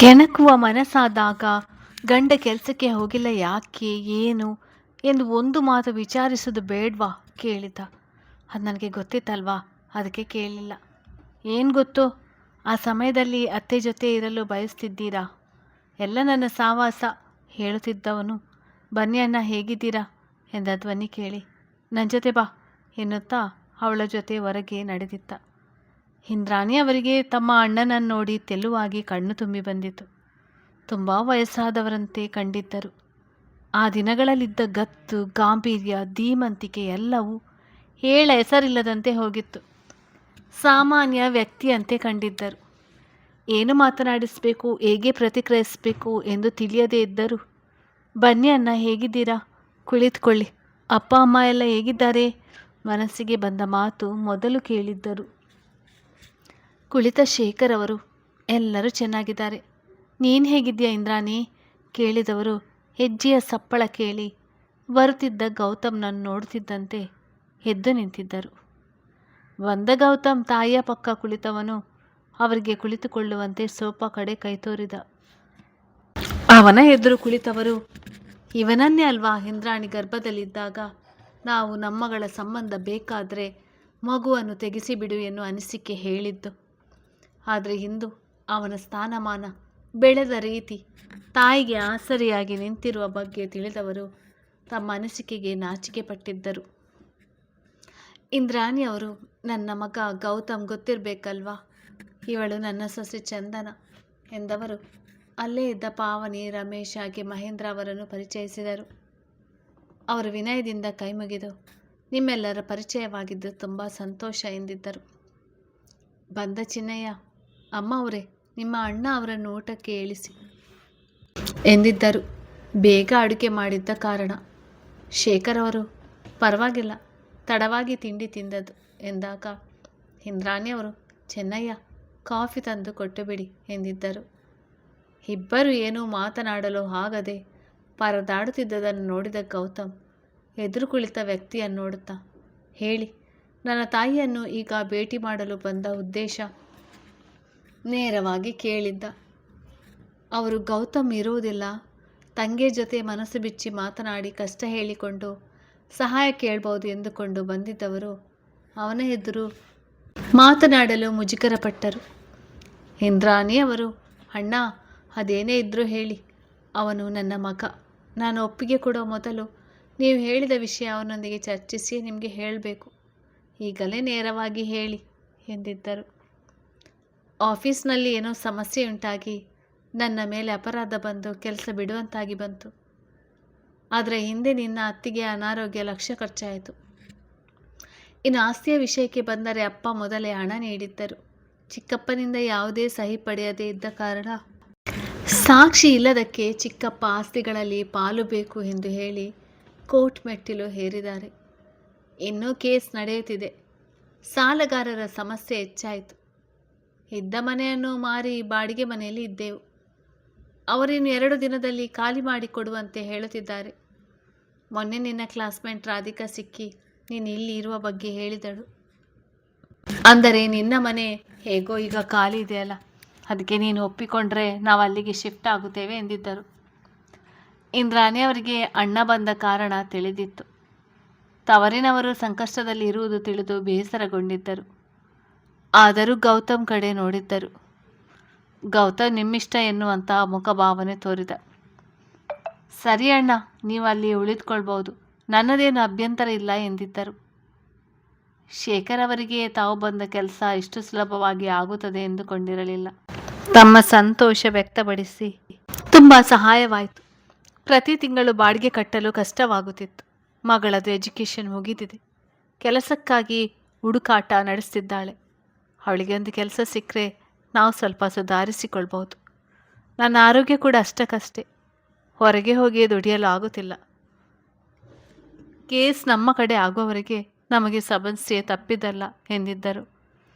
ಕೆಣಕುವ ಮನಸ್ಸಾದಾಗ ಗಂಡ ಕೆಲಸಕ್ಕೆ ಹೋಗಿಲ್ಲ ಯಾಕೆ ಏನು ಎಂದು ಒಂದು ಮಾತು ವಿಚಾರಿಸೋದು ಬೇಡ್ವಾ ಕೇಳಿದ. ಅದು ನನಗೆ ಗೊತ್ತಿತ್ತಲ್ವಾ, ಅದಕ್ಕೆ ಕೇಳಲಿಲ್ಲ. ಏನು ಗೊತ್ತು, ಆ ಸಮಯದಲ್ಲಿ ಅತ್ತೆ ಜೊತೆ ಇರಲು ಬಯಸ್ತಿದ್ದೀರಾ? ಎಲ್ಲ ನನ್ನ ಸಾವಾಸ ಹೇಳುತ್ತಿದ್ದವನು ಬನ್ನಿ ಅಣ್ಣ ಹೇಗಿದ್ದೀರಾ ಎಂದ ಧ್ವನಿ ಕೇಳಿ ನನ್ನ ಜೊತೆ ಬಾ ಎನ್ನುತ್ತಾ ಅವಳ ಜೊತೆ ಹೊರಗೆ ನಡೆದಿತ್ತ. ಇಂದ್ರಾಣಿ ಅವರಿಗೆ ತಮ್ಮ ಅಣ್ಣನನ್ನು ನೋಡಿ ತೆಲುವಾಗಿ ಕಣ್ಣು ತುಂಬಿ ಬಂದಿತು. ತುಂಬ ವಯಸ್ಸಾದವರಂತೆ ಕಂಡಿದ್ದರು. ಆ ದಿನಗಳಲ್ಲಿದ್ದ ಗತ್ತು, ಗಾಂಭೀರ್ಯ, ಧೀಮಂತಿಕೆ ಎಲ್ಲವೂ ಹೇಳ ಹೆಸರಿಲ್ಲದಂತೆ ಹೋಗಿತ್ತು. ಸಾಮಾನ್ಯ ವ್ಯಕ್ತಿಯಂತೆ ಕಂಡಿದ್ದರು. ಏನು ಮಾತನಾಡಿಸಬೇಕು, ಹೇಗೆ ಪ್ರತಿಕ್ರಿಯಿಸಬೇಕು ಎಂದು ತಿಳಿಯದೇ ಇದ್ದರು. ಬನ್ನಿ ಅಣ್ಣ ಹೇಗಿದ್ದೀರಾ, ಕುಳಿತುಕೊಳ್ಳಿ, ಅಪ್ಪ ಅಮ್ಮ ಎಲ್ಲ ಹೇಗಿದ್ದಾರೆ? ಮನಸ್ಸಿಗೆ ಬಂದ ಮಾತು ಮೊದಲು ಕೇಳಿದ್ದರು. ಕುಳಿತ ಶೇಖರ್ ಅವರು ಎಲ್ಲರೂ ಚೆನ್ನಾಗಿದ್ದಾರೆ, ನೀನು ಹೇಗಿದ್ದೀಯಾ ಇಂದ್ರಾಣಿ ಕೇಳಿದವರು ಹೆಜ್ಜೆಯ ಸಪ್ಪಳ ಕೇಳಿ ಬರುತ್ತಿದ್ದ ಗೌತಮ್ನನ್ನು ನೋಡುತ್ತಿದ್ದಂತೆ ಎದ್ದು ನಿಂತಿದ್ದರು. ಬಂದ ಗೌತಮ್ ತಾಯಿಯ ಪಕ್ಕ ಕುಳಿತವನು ಅವರಿಗೆ ಕುಳಿತುಕೊಳ್ಳುವಂತೆ ಸೋಫಾ ಕಡೆ ಕೈತೋರಿದ. ಅವನ ಎದುರು ಕುಳಿತವರು ಇವನನ್ನೇ ಅಲ್ವಾ ಇಂದ್ರಾಣಿ ಗರ್ಭದಲ್ಲಿದ್ದಾಗ ನಾವು ನಮ್ಮಗಳ ಸಂಬಂಧ ಬೇಕಾದರೆ ಮಗುವನ್ನು ತೆಗೆಸಿಬಿಡು ಎನ್ನುವ ಅನಿಸಿಕೆ ಹೇಳಿದ್ದು. ಆದರೆ ಇಂದು ಅವನ ಸ್ಥಾನಮಾನ, ಬೆಳೆದ ರೀತಿ, ತಾಯಿಗೆ ಆಸರೆಯಾಗಿ ನಿಂತಿರುವ ಬಗ್ಗೆ ತಿಳಿದವರು ತಮ್ಮ ಅನಿಸಿಕೆಗೆ ನಾಚಿಕೆ ಪಟ್ಟಿದ್ದರು. ಇಂದ್ರಾಣಿ ಅವರು ನನ್ನ ಮಗ ಗೌತಮ್ ಗೊತ್ತಿರಬೇಕಲ್ವಾ, ಇವಳು ನನ್ನ ಸೊಸೆ ಚಂದನ ಎಂದವರು ಅಲ್ಲೇ ಇದ್ದ ಪಾವನಿ, ರಮೇಶ್ ಹಾಗೆ ಮಹೇಂದ್ರ ಅವರನ್ನು ಪರಿಚಯಿಸಿದರು. ಅವರು ವಿನಯದಿಂದ ಕೈಮುಗಿದು ನಿಮ್ಮೆಲ್ಲರ ಪರಿಚಯವಾಗಿದ್ದು ತುಂಬ ಸಂತೋಷ ಎಂದಿದ್ದರು. ಬಂದ ಚಿನ್ನಯ್ಯ, ಅಮ್ಮ ಅವರೇ ನಿಮ್ಮ ಅಣ್ಣ ಅವರನ್ನು ಊಟಕ್ಕೆ ಇಳಿಸಿ ಎಂದಿದ್ದರು. ಬೇಗ ಅಡುಗೆ ಮಾಡಿದ್ದ ಕಾರಣ. ಶೇಖರ್ ಅವರು ಪರವಾಗಿಲ್ಲ, ತಡವಾಗಿ ತಿಂಡಿ ತಿಂದದ್ದು ಎಂದಾಗ ಇಂದ್ರಾಣಿ ಅವರು ಚೆನ್ನಯ್ಯ ಕಾಫಿ ತಂದು ಕೊಟ್ಟುಬಿಡಿ ಎಂದಿದ್ದರು. ಇಬ್ಬರು ಏನೂ ಮಾತನಾಡಲು ಆಗದೆ ಪರದಾಡುತ್ತಿದ್ದದನ್ನು ನೋಡಿದ ಗೌತಮ್ ಎದುರು ಕುಳಿತ ವ್ಯಕ್ತಿಯನ್ನು ನೋಡುತ್ತಾ, ಹೇಳಿ, ನನ್ನ ತಾಯಿಯನ್ನು ಈಗ ಭೇಟಿ ಮಾಡಲು ಬಂದ ಉದ್ದೇಶ ನೇರವಾಗಿ ಕೇಳಿದ್ದ. ಅವರು ಗೌತಮ್ ಇರುವುದಿಲ್ಲ, ತಂಗಿ ಜೊತೆ ಮನಸ್ಸು ಬಿಚ್ಚಿ ಮಾತನಾಡಿ ಕಷ್ಟ ಹೇಳಿಕೊಂಡು ಸಹಾಯ ಕೇಳ್ಬೋದು ಎಂದುಕೊಂಡು ಬಂದಿದ್ದವರು ಅವನ ಎದುರು ಮಾತನಾಡಲು ಮುಜುಗರಪಟ್ಟರು. ಇಂದ್ರಾಣಿ ಅವರು, ಅಣ್ಣ ಅದೇನೇ ಇದ್ರೂ ಹೇಳಿ, ಅವನು ನನ್ನ ಮಗ, ನಾನು ಒಪ್ಪಿಗೆ ಕೊಡೋ ಮೊದಲು ನೀವು ಹೇಳಿದ ವಿಷಯ ಅವನೊಂದಿಗೆ ಚರ್ಚಿಸಿ ನಿಮಗೆ ಹೇಳಬೇಕು, ಈಗಲೇ ನೇರವಾಗಿ ಹೇಳಿ ಎಂದಿದ್ದರು. ಆಫೀಸ್ನಲ್ಲಿ ಏನೋ ಸಮಸ್ಯೆಯುಂಟಾಗಿ ನನ್ನ ಮೇಲೆ ಅಪರಾಧ ಬಂದು ಕೆಲಸ ಬಿಡುವಂತಾಗಿ ಬಂತು. ಆದರೆ ಹಿಂದೆ ನಿನ್ನ ಅತ್ತಿಗೆ ಅನಾರೋಗ್ಯ ಲಕ್ಷ ಖರ್ಚಾಯಿತು. ಇನ್ನು ಆಸ್ತಿಯ ವಿಷಯಕ್ಕೆ ಬಂದರೆ ಅಪ್ಪ ಮೊದಲೇ ಹಣ ನೀಡಿದ್ದರು. ಚಿಕ್ಕಪ್ಪನಿಂದ ಯಾವುದೇ ಸಹಿ ಪಡೆಯದೇ ಇದ್ದ ಕಾರಣ ಸಾಕ್ಷಿ ಇಲ್ಲದಕ್ಕೆ ಚಿಕ್ಕಪ್ಪ ಆಸ್ತಿಗಳಲ್ಲಿ ಪಾಲು ಬೇಕು ಎಂದು ಹೇಳಿ ಕೋರ್ಟ್ ಮೆಟ್ಟಿಲು ಹೇರಿದ್ದಾರೆ. ಇನ್ನೂ ಕೇಸ್ ನಡೆಯುತ್ತಿದೆ. ಸಾಲಗಾರರ ಸಮಸ್ಯೆ ಹೆಚ್ಚಾಯಿತು. ಇದ್ದ ಮನೆಯನ್ನು ಮಾರಿ ಬಾಡಿಗೆ ಮನೆಯಲ್ಲಿ ಇದ್ದೆವು. ಅವರಿನ್ನು 2 ದಿನದಲ್ಲಿ ಖಾಲಿ ಮಾಡಿಕೊಡುವಂತೆ ಹೇಳುತ್ತಿದ್ದಾರೆ. ಮೊನ್ನೆ ನಿನ್ನ ಕ್ಲಾಸ್ಮೇಟ್ ರಾಧಿಕಾ ಸಿಕ್ಕಿ ನೀನು ಇಲ್ಲಿ ಇರುವ ಬಗ್ಗೆ ಹೇಳಿದಳು. ಅಂದರೆ ನಿನ್ನ ಮನೆ ಹೇಗೋ ಈಗ ಖಾಲಿ ಇದೆಯಲ್ಲ, ಅದಕ್ಕೆ ನೀನು ಒಪ್ಪಿಕೊಂಡ್ರೆ ನಾವು ಅಲ್ಲಿಗೆ ಶಿಫ್ಟ್ ಆಗುತ್ತೇವೆ ಎಂದಿದ್ದರು. ಇಂದ್ರಾಣಿ ಅವರಿಗೆ ಅಣ್ಣ ಬಂದ ಕಾರಣ ತಿಳಿದಿತ್ತು. ತವರಿನವರು ಸಂಕಷ್ಟದಲ್ಲಿ ಇರುವುದು ತಿಳಿದು ಬೇಸರಗೊಂಡಿದ್ದರು. ಆದರೂ ಗೌತಮ್ ಕಡೆ ನೋಡಿದ್ದರು. ಗೌತಮ್ ನಿಮ್ಮಿಷ್ಟ ಎನ್ನುವಂತಹ ಮುಖಭಾವನೆ ತೋರಿದ. ಸರಿ ಅಣ್ಣ, ನೀವು ಅಲ್ಲಿ ಉಳಿದುಕೊಳ್ಬೋದು, ನನ್ನದೇನು ಅಭ್ಯಂತರ ಇಲ್ಲ ಎಂದಿದ್ದರು. ಶೇಖರ್ ಅವರಿಗೆ ತಾವು ಬಂದ ಕೆಲಸ ಇಷ್ಟು ಸುಲಭವಾಗಿ ಆಗುತ್ತದೆ ಎಂದುಕೊಂಡಿರಲಿಲ್ಲ. ತಮ್ಮ ಸಂತೋಷ ವ್ಯಕ್ತಪಡಿಸಿ ತುಂಬ ಸಹಾಯವಾಯಿತು. ಪ್ರತಿ ತಿಂಗಳು ಬಾಡಿಗೆ ಕಟ್ಟಲು ಕಷ್ಟವಾಗುತ್ತಿತ್ತು. ಮಗಳದು ಎಜುಕೇಷನ್ ಮುಗಿದಿದೆ, ಕೆಲಸಕ್ಕಾಗಿ ಹುಡುಕಾಟ ನಡೆಸ್ತಿದ್ದಾಳೆ. ಅವಳಿಗೆ ಒಂದು ಕೆಲಸ ಸಿಕ್ಕರೆ ನಾವು ಸ್ವಲ್ಪ ಸುಧಾರಿಸಿಕೊಳ್ಬೋದು. ನನ್ನ ಆರೋಗ್ಯ ಕೂಡ ಅಷ್ಟಕ್ಕಷ್ಟೇ, ಹೊರಗೆ ಹೋಗಿ ದುಡಿಯಲು ಆಗುತ್ತಿಲ್ಲ. ಕೇಸ್ ನಮ್ಮ ಕಡೆ ಆಗುವವರೆಗೆ ನಮಗೆ ಸಮಸ್ಯೆ ತಪ್ಪಿದಲ್ಲ ಎಂದಿದ್ದರು.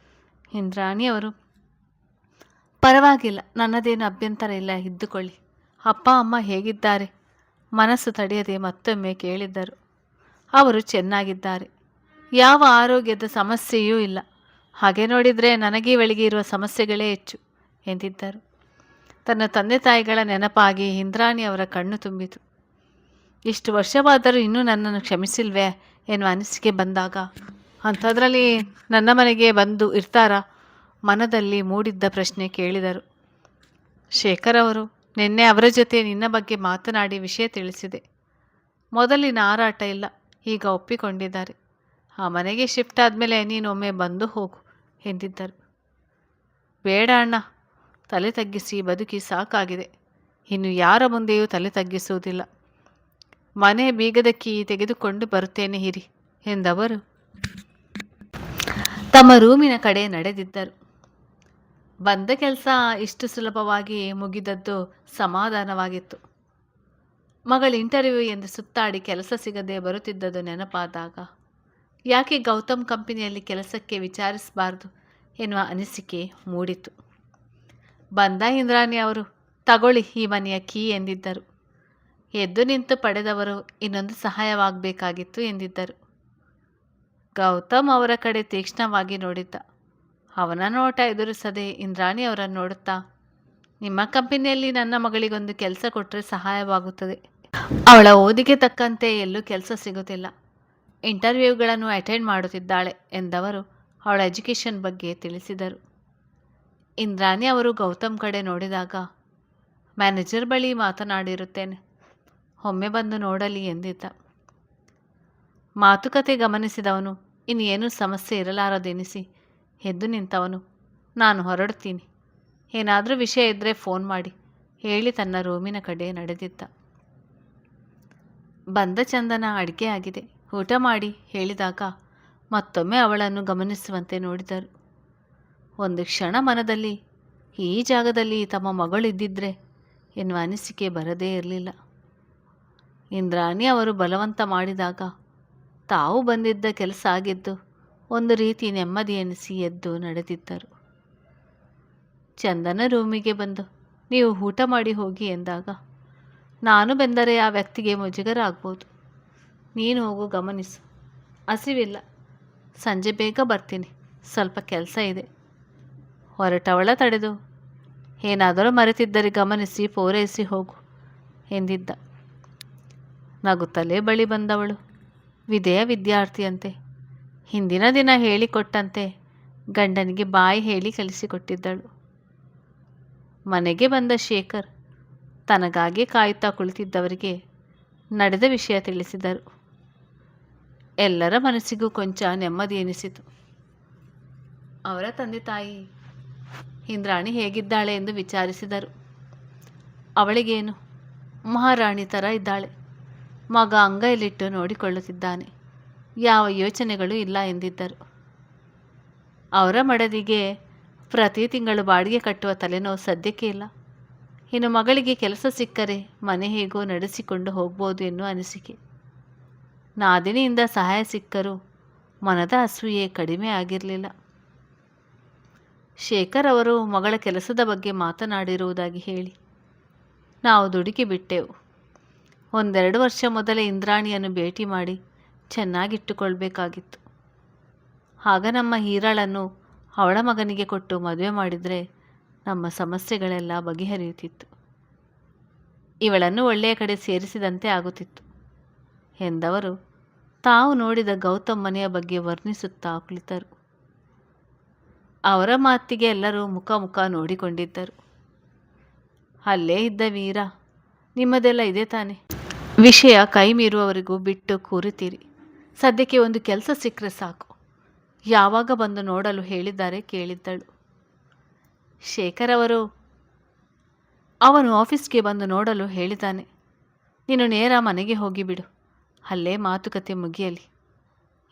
ಇಂದ್ರಾಣಿಯವರು, ಪರವಾಗಿಲ್ಲ, ನನ್ನದೇನು ಅಭ್ಯಂತರ ಇಲ್ಲ, ಇದ್ದುಕೊಳ್ಳಿ. ಅಪ್ಪ ಅಮ್ಮ ಹೇಗಿದ್ದಾರೆ? ಮನಸ್ಸು ತಡೆಯದೆ ಮತ್ತೊಮ್ಮೆ ಕೇಳಿದ್ದರು. ಅವರು ಚೆನ್ನಾಗಿದ್ದಾರೆ, ಯಾವ ಆರೋಗ್ಯದ ಸಮಸ್ಯೆಯೂ ಇಲ್ಲ. ಹಾಗೆ ನೋಡಿದರೆ ನನಗೆ ಇವಳಿಗೆ ಇರುವ ಸಮಸ್ಯೆಗಳೇ ಹೆಚ್ಚು ಎಂದಿದ್ದರು. ತನ್ನ ತಂದೆ ತಾಯಿಗಳ ನೆನಪಾಗಿ ಇಂದ್ರಾಣಿ ಅವರ ಕಣ್ಣು ತುಂಬಿತು. ಇಷ್ಟು ವರ್ಷವಾದರೂ ಇನ್ನೂ ನನ್ನನ್ನು ಕ್ಷಮಿಸಿಲ್ವೇ ಎನ್ನುವ ಅನಿಸಿಕೆ ಬಂದಾಗ, ಅಂಥದ್ರಲ್ಲಿ ನನ್ನ ಮನೆಗೆ ಬಂದು ಇರ್ತಾರಾ? ಮನದಲ್ಲಿ ಮೂಡಿದ್ದ ಪ್ರಶ್ನೆ ಕೇಳಿದರು. ಶೇಖರ್ ಅವರು, ನಿನ್ನೆ ಅವರ ಜೊತೆ ನಿನ್ನ ಬಗ್ಗೆ ಮಾತನಾಡಿ ವಿಷಯ ತಿಳಿಸಿದೆ. ಮೊದಲಿನ ಆರಾಟ ಇಲ್ಲ, ಈಗ ಒಪ್ಪಿಕೊಂಡಿದ್ದಾರೆ. ಆ ಮನೆಗೆ ಶಿಫ್ಟ್ ಆದಮೇಲೆ ನೀನೊಮ್ಮೆ ಬಂದು ಹೋಗು ಎಂದಿದ್ದರು. ಬೇಡ ಅಣ್ಣ, ತಲೆ ತಗ್ಗಿಸಿ ಬದುಕಿ ಸಾಕಾಗಿದೆ. ಇನ್ನು ಯಾರ ಮುಂದೆಯೂ ತಲೆ ತಗ್ಗಿಸುವುದಿಲ್ಲ. ಮನೆ ಬೀಗದ ಕೀ ತೆಗೆದುಕೊಂಡು ಬರುತ್ತೇನೆ ಇರಿ ಎಂದವರು ತಮ್ಮ ರೂಮಿನ ಕಡೆ ನಡೆದಿದ್ದರು. ಬಂದ ಕೆಲಸ ಇಷ್ಟು ಸುಲಭವಾಗಿ ಮುಗಿದದ್ದು ಸಮಾಧಾನವಾಗಿತ್ತು. ಮಗಳ ಇಂಟರ್ವ್ಯೂ ಎಂದು ಸುತ್ತಾಡಿ ಕೆಲಸ ಸಿಗದೆ ಬರುತ್ತಿದ್ದದ್ದು ನೆನಪಾದಾಗ ಯಾಕೆ ಗೌತಮ್ ಕಂಪನಿಯಲ್ಲಿ ಕೆಲಸಕ್ಕೆ ವಿಚಾರಿಸಬಾರ್ದು ಎನ್ನುವ ಅನಿಸಿಕೆ ಮೂಡಿತು. ಬಂದ ಇಂದ್ರಾಣಿ ಅವರು, ತಗೊಳ್ಳಿ ಈ ಮನೆಯ ಕೀ ಎಂದಿದ್ದರು. ಎದ್ದು ನಿಂತು ಪಡೆದವರು ಇನ್ನೊಂದು ಸಹಾಯವಾಗಬೇಕಾಗಿತ್ತು ಎಂದಿದ್ದರು. ಗೌತಮ್ ಅವರ ಕಡೆ ತೀಕ್ಷ್ಣವಾಗಿ ನೋಡಿದ್ದ. ಅವನ ನೋಟ ಎದುರಿಸದೆ ಇಂದ್ರಾಣಿ ಅವರನ್ನು ನೋಡುತ್ತಾ, ನಿಮ್ಮ ಕಂಪನಿಯಲ್ಲಿ ನನ್ನ ಮಗಳಿಗೊಂದು ಕೆಲಸ ಕೊಟ್ಟರೆ ಸಹಾಯವಾಗುತ್ತದೆ. ಅವಳ ಓದಿಗೆ ತಕ್ಕಂತೆ ಎಲ್ಲೂ ಕೆಲಸ ಸಿಗುತ್ತಿಲ್ಲ. ಇಂಟರ್ವ್ಯೂಗಳನ್ನು ಅಟೆಂಡ್ ಮಾಡುತ್ತಿದ್ದಾಳೆ ಎಂದವರು ಅವಳ ಎಜುಕೇಷನ್ ಬಗ್ಗೆ ತಿಳಿಸಿದರು. ಇಂದ್ರಾಣಿ ಅವರು ಗೌತಮ್ ಕಡೆ ನೋಡಿದಾಗ, ಮ್ಯಾನೇಜರ್ ಬಳಿ ಮಾತನಾಡಿರುತ್ತೇನೆ, ಒಮ್ಮೆ ಬಂದು ನೋಡಲಿ ಎಂದಿದ್ದ. ಮಾತುಕತೆ ಗಮನಿಸಿದವನು ಇನ್ನೇನು ಸಮಸ್ಯೆ ಇರಲಾರದೆನಿಸಿ ಎದ್ದು ನಿಂತವನು, ನಾನು ಹೊರಡ್ತೀನಿ, ಏನಾದರೂ ವಿಷಯ ಇದ್ದರೆ ಫೋನ್ ಮಾಡಿ ಹೇಳಿ ತನ್ನ ರೂಮಿನ ಕಡೆ ನಡೆದಿದ್ದ. ಬಂದ ಚಂದನ ಅಡುಗೆ ಆಗಿದೆ, ಊಟ ಮಾಡಿ ಹೇಳಿದಾಗ ಮತ್ತೊಮ್ಮೆ ಅವಳನ್ನು ಗಮನಿಸುವಂತೆ ನೋಡಿದರು. ಒಂದು ಕ್ಷಣ ಮನದಲ್ಲಿ ಈ ಜಾಗದಲ್ಲಿ ತಮ್ಮ ಮಗಳಿದ್ದಿದ್ರೆ ಎನ್ನುವ ಅನಿಸಿಕೆ ಬರದೇ ಇರಲಿಲ್ಲ. ಇಂದ್ರಾಣಿ ಅವರು ಬಲವಂತ ಮಾಡಿದಾಗ ತಾವು ಬಂದಿದ್ದ ಕೆಲಸ ಆಗಿದ್ದು ಒಂದು ರೀತಿ ನೆಮ್ಮದಿ ಎನಿಸಿ ಎದ್ದು ನಡೆದಿದ್ದರು. ಚಂದನ ರೂಮಿಗೆ ಬಂದು ನೀವು ಊಟ ಮಾಡಿ ಹೋಗಿ ಎಂದಾಗ, ನಾನು ಬೆಂದರೆ ಆ ವ್ಯಕ್ತಿಗೆ ಮುಜುಗರ ಆಗ್ಬೋದು, ನೀನು ಹೋಗು, ಗಮನಿಸು, ಹಸಿವಿಲ್ಲ, ಸಂಜೆ ಬೇಗ ಬರ್ತೀನಿ, ಸ್ವಲ್ಪ ಕೆಲಸ ಇದೆ. ಹೊರಟವಳ ತಡೆದು, ಏನಾದರೂ ಮರೆತಿದ್ದರೆ ಗಮನಿಸಿ ಪೂರೈಸಿ ಹೋಗು ಎಂದಿದ್ದ. ನಗುತ್ತಲೇ ಬಳಿ ಬಂದವಳು ವಿದೆಯ ವಿದ್ಯಾರ್ಥಿಯಂತೆ ಹಿಂದಿನ ದಿನ ಹೇಳಿಕೊಟ್ಟಂತೆ ಗಂಡನಿಗೆ ಬಾಯಿ ಹೇಳಿ ಕಲಿಸಿಕೊಟ್ಟಿದ್ದಳು. ಮನೆಗೆ ಬಂದ ಶೇಖರ್ ತನಗಾಗಿ ಕಾಯುತ್ತಾ ಕುಳಿತಿದ್ದವರಿಗೆ ನಡೆದ ವಿಷಯ ತಿಳಿಸಿದರು. ಎಲ್ಲರ ಮನಸ್ಸಿಗೂ ಕೊಂಚ ನೆಮ್ಮದಿ ಎನಿಸಿತು. ಅವರ ತಂದೆ ತಾಯಿ ಇಂದ್ರಾಣಿ ಹೇಗಿದ್ದಾಳೆ ಎಂದು ವಿಚಾರಿಸಿದರು. ಅವಳಿಗೇನು, ಮಹಾರಾಣಿ ಥರ ಇದ್ದಾಳೆ, ಮಗ ಅಂಗೈಲಿಟ್ಟು ನೋಡಿಕೊಳ್ಳುತ್ತಿದ್ದಾನೆ, ಯಾವ ಯೋಚನೆಗಳು ಇಲ್ಲ ಎಂದಿದ್ದರು. ಅವರ ಮಡದಿಗೆ ಪ್ರತಿ ತಿಂಗಳು ಬಾಡಿಗೆ ಕಟ್ಟುವ ತಲೆನೋವು ಸದ್ಯಕ್ಕೆ ಇಲ್ಲ. ಇನ್ನು ಮಗಳಿಗೆ ಕೆಲಸ ಸಿಕ್ಕರೆ ಮನೆ ಹೇಗೋ ನಡೆಸಿಕೊಂಡು ಹೋಗ್ಬೋದು ಎನ್ನುವ ಅನಿಸಿಕೆ. ನಾದಿನಿಯಿಂದ ಸಹಾಯ ಸಿಕ್ಕರೂ ಮನದ ಅಸೂಯೆ ಕಡಿಮೆ ಆಗಿರಲಿಲ್ಲ. ಶೇಖರ್ ಅವರು ಮಗಳ ಕೆಲಸದ ಬಗ್ಗೆ ಮಾತನಾಡಿರುವುದಾಗಿ ಹೇಳಿ ನಾವು ದುಡುಕಿ ಬಿಟ್ಟೆವು. 1-2 ವರ್ಷ ಮೊದಲೇ ಇಂದ್ರಾಣಿಯನ್ನು ಭೇಟಿ ಮಾಡಿ ಚೆನ್ನಾಗಿಟ್ಟುಕೊಳ್ಬೇಕಾಗಿತ್ತು. ಆಗ ನಮ್ಮ ಹೀರಾಳನ್ನು ಅವಳ ಮಗನಿಗೆ ಕೊಟ್ಟು ಮದುವೆ ಮಾಡಿದರೆ ನಮ್ಮ ಸಮಸ್ಯೆಗಳೆಲ್ಲ ಬಗೆಹರಿಯುತ್ತಿತ್ತು. ಇವಳನ್ನು ಒಳ್ಳೆಯ ಕಡೆ ಸೇರಿಸಿದಂತೆ ಆಗುತ್ತಿತ್ತು ಎಂದವರು ತಾವು ನೋಡಿದ ಗೌತಮ್ ಮನೆಯ ಬಗ್ಗೆ ವರ್ಣಿಸುತ್ತಾ ಕುಳಿತರು. ಅವರ ಮಾತಿಗೆ ಎಲ್ಲರೂ ಮುಖ ಮುಖ ನೋಡಿಕೊಂಡಿದ್ದರು. ಅಲ್ಲೇ ಇದ್ದ ವೀರ, ನಿಮ್ಮದೆಲ್ಲ ಇದೆ ತಾನೆ, ವಿಷಯ ಕೈ ಮೀರುವವರೆಗೂ ಬಿಟ್ಟು ಕೂರುತ್ತೀರಿ, ಸದ್ಯಕ್ಕೆ ಒಂದು ಕೆಲಸ ಸಿಕ್ಕರೆ ಸಾಕು, ಯಾವಾಗ ಬಂದು ನೋಡಲು ಹೇಳಿದ್ದಾರೆ ಕೇಳಿದ್ದಳು. ಶೇಖರ್ ಅವರು, ಅವನು ಆಫೀಸ್ಗೆ ಬಂದು ನೋಡಲು ಹೇಳಿದ್ದಾನೆ, ನೀನು ನೇರ ಮನೆಗೆ ಹೋಗಿಬಿಡು, ಅಲ್ಲೇ ಮಾತುಕತೆ ಮುಗಿಯಲಿ.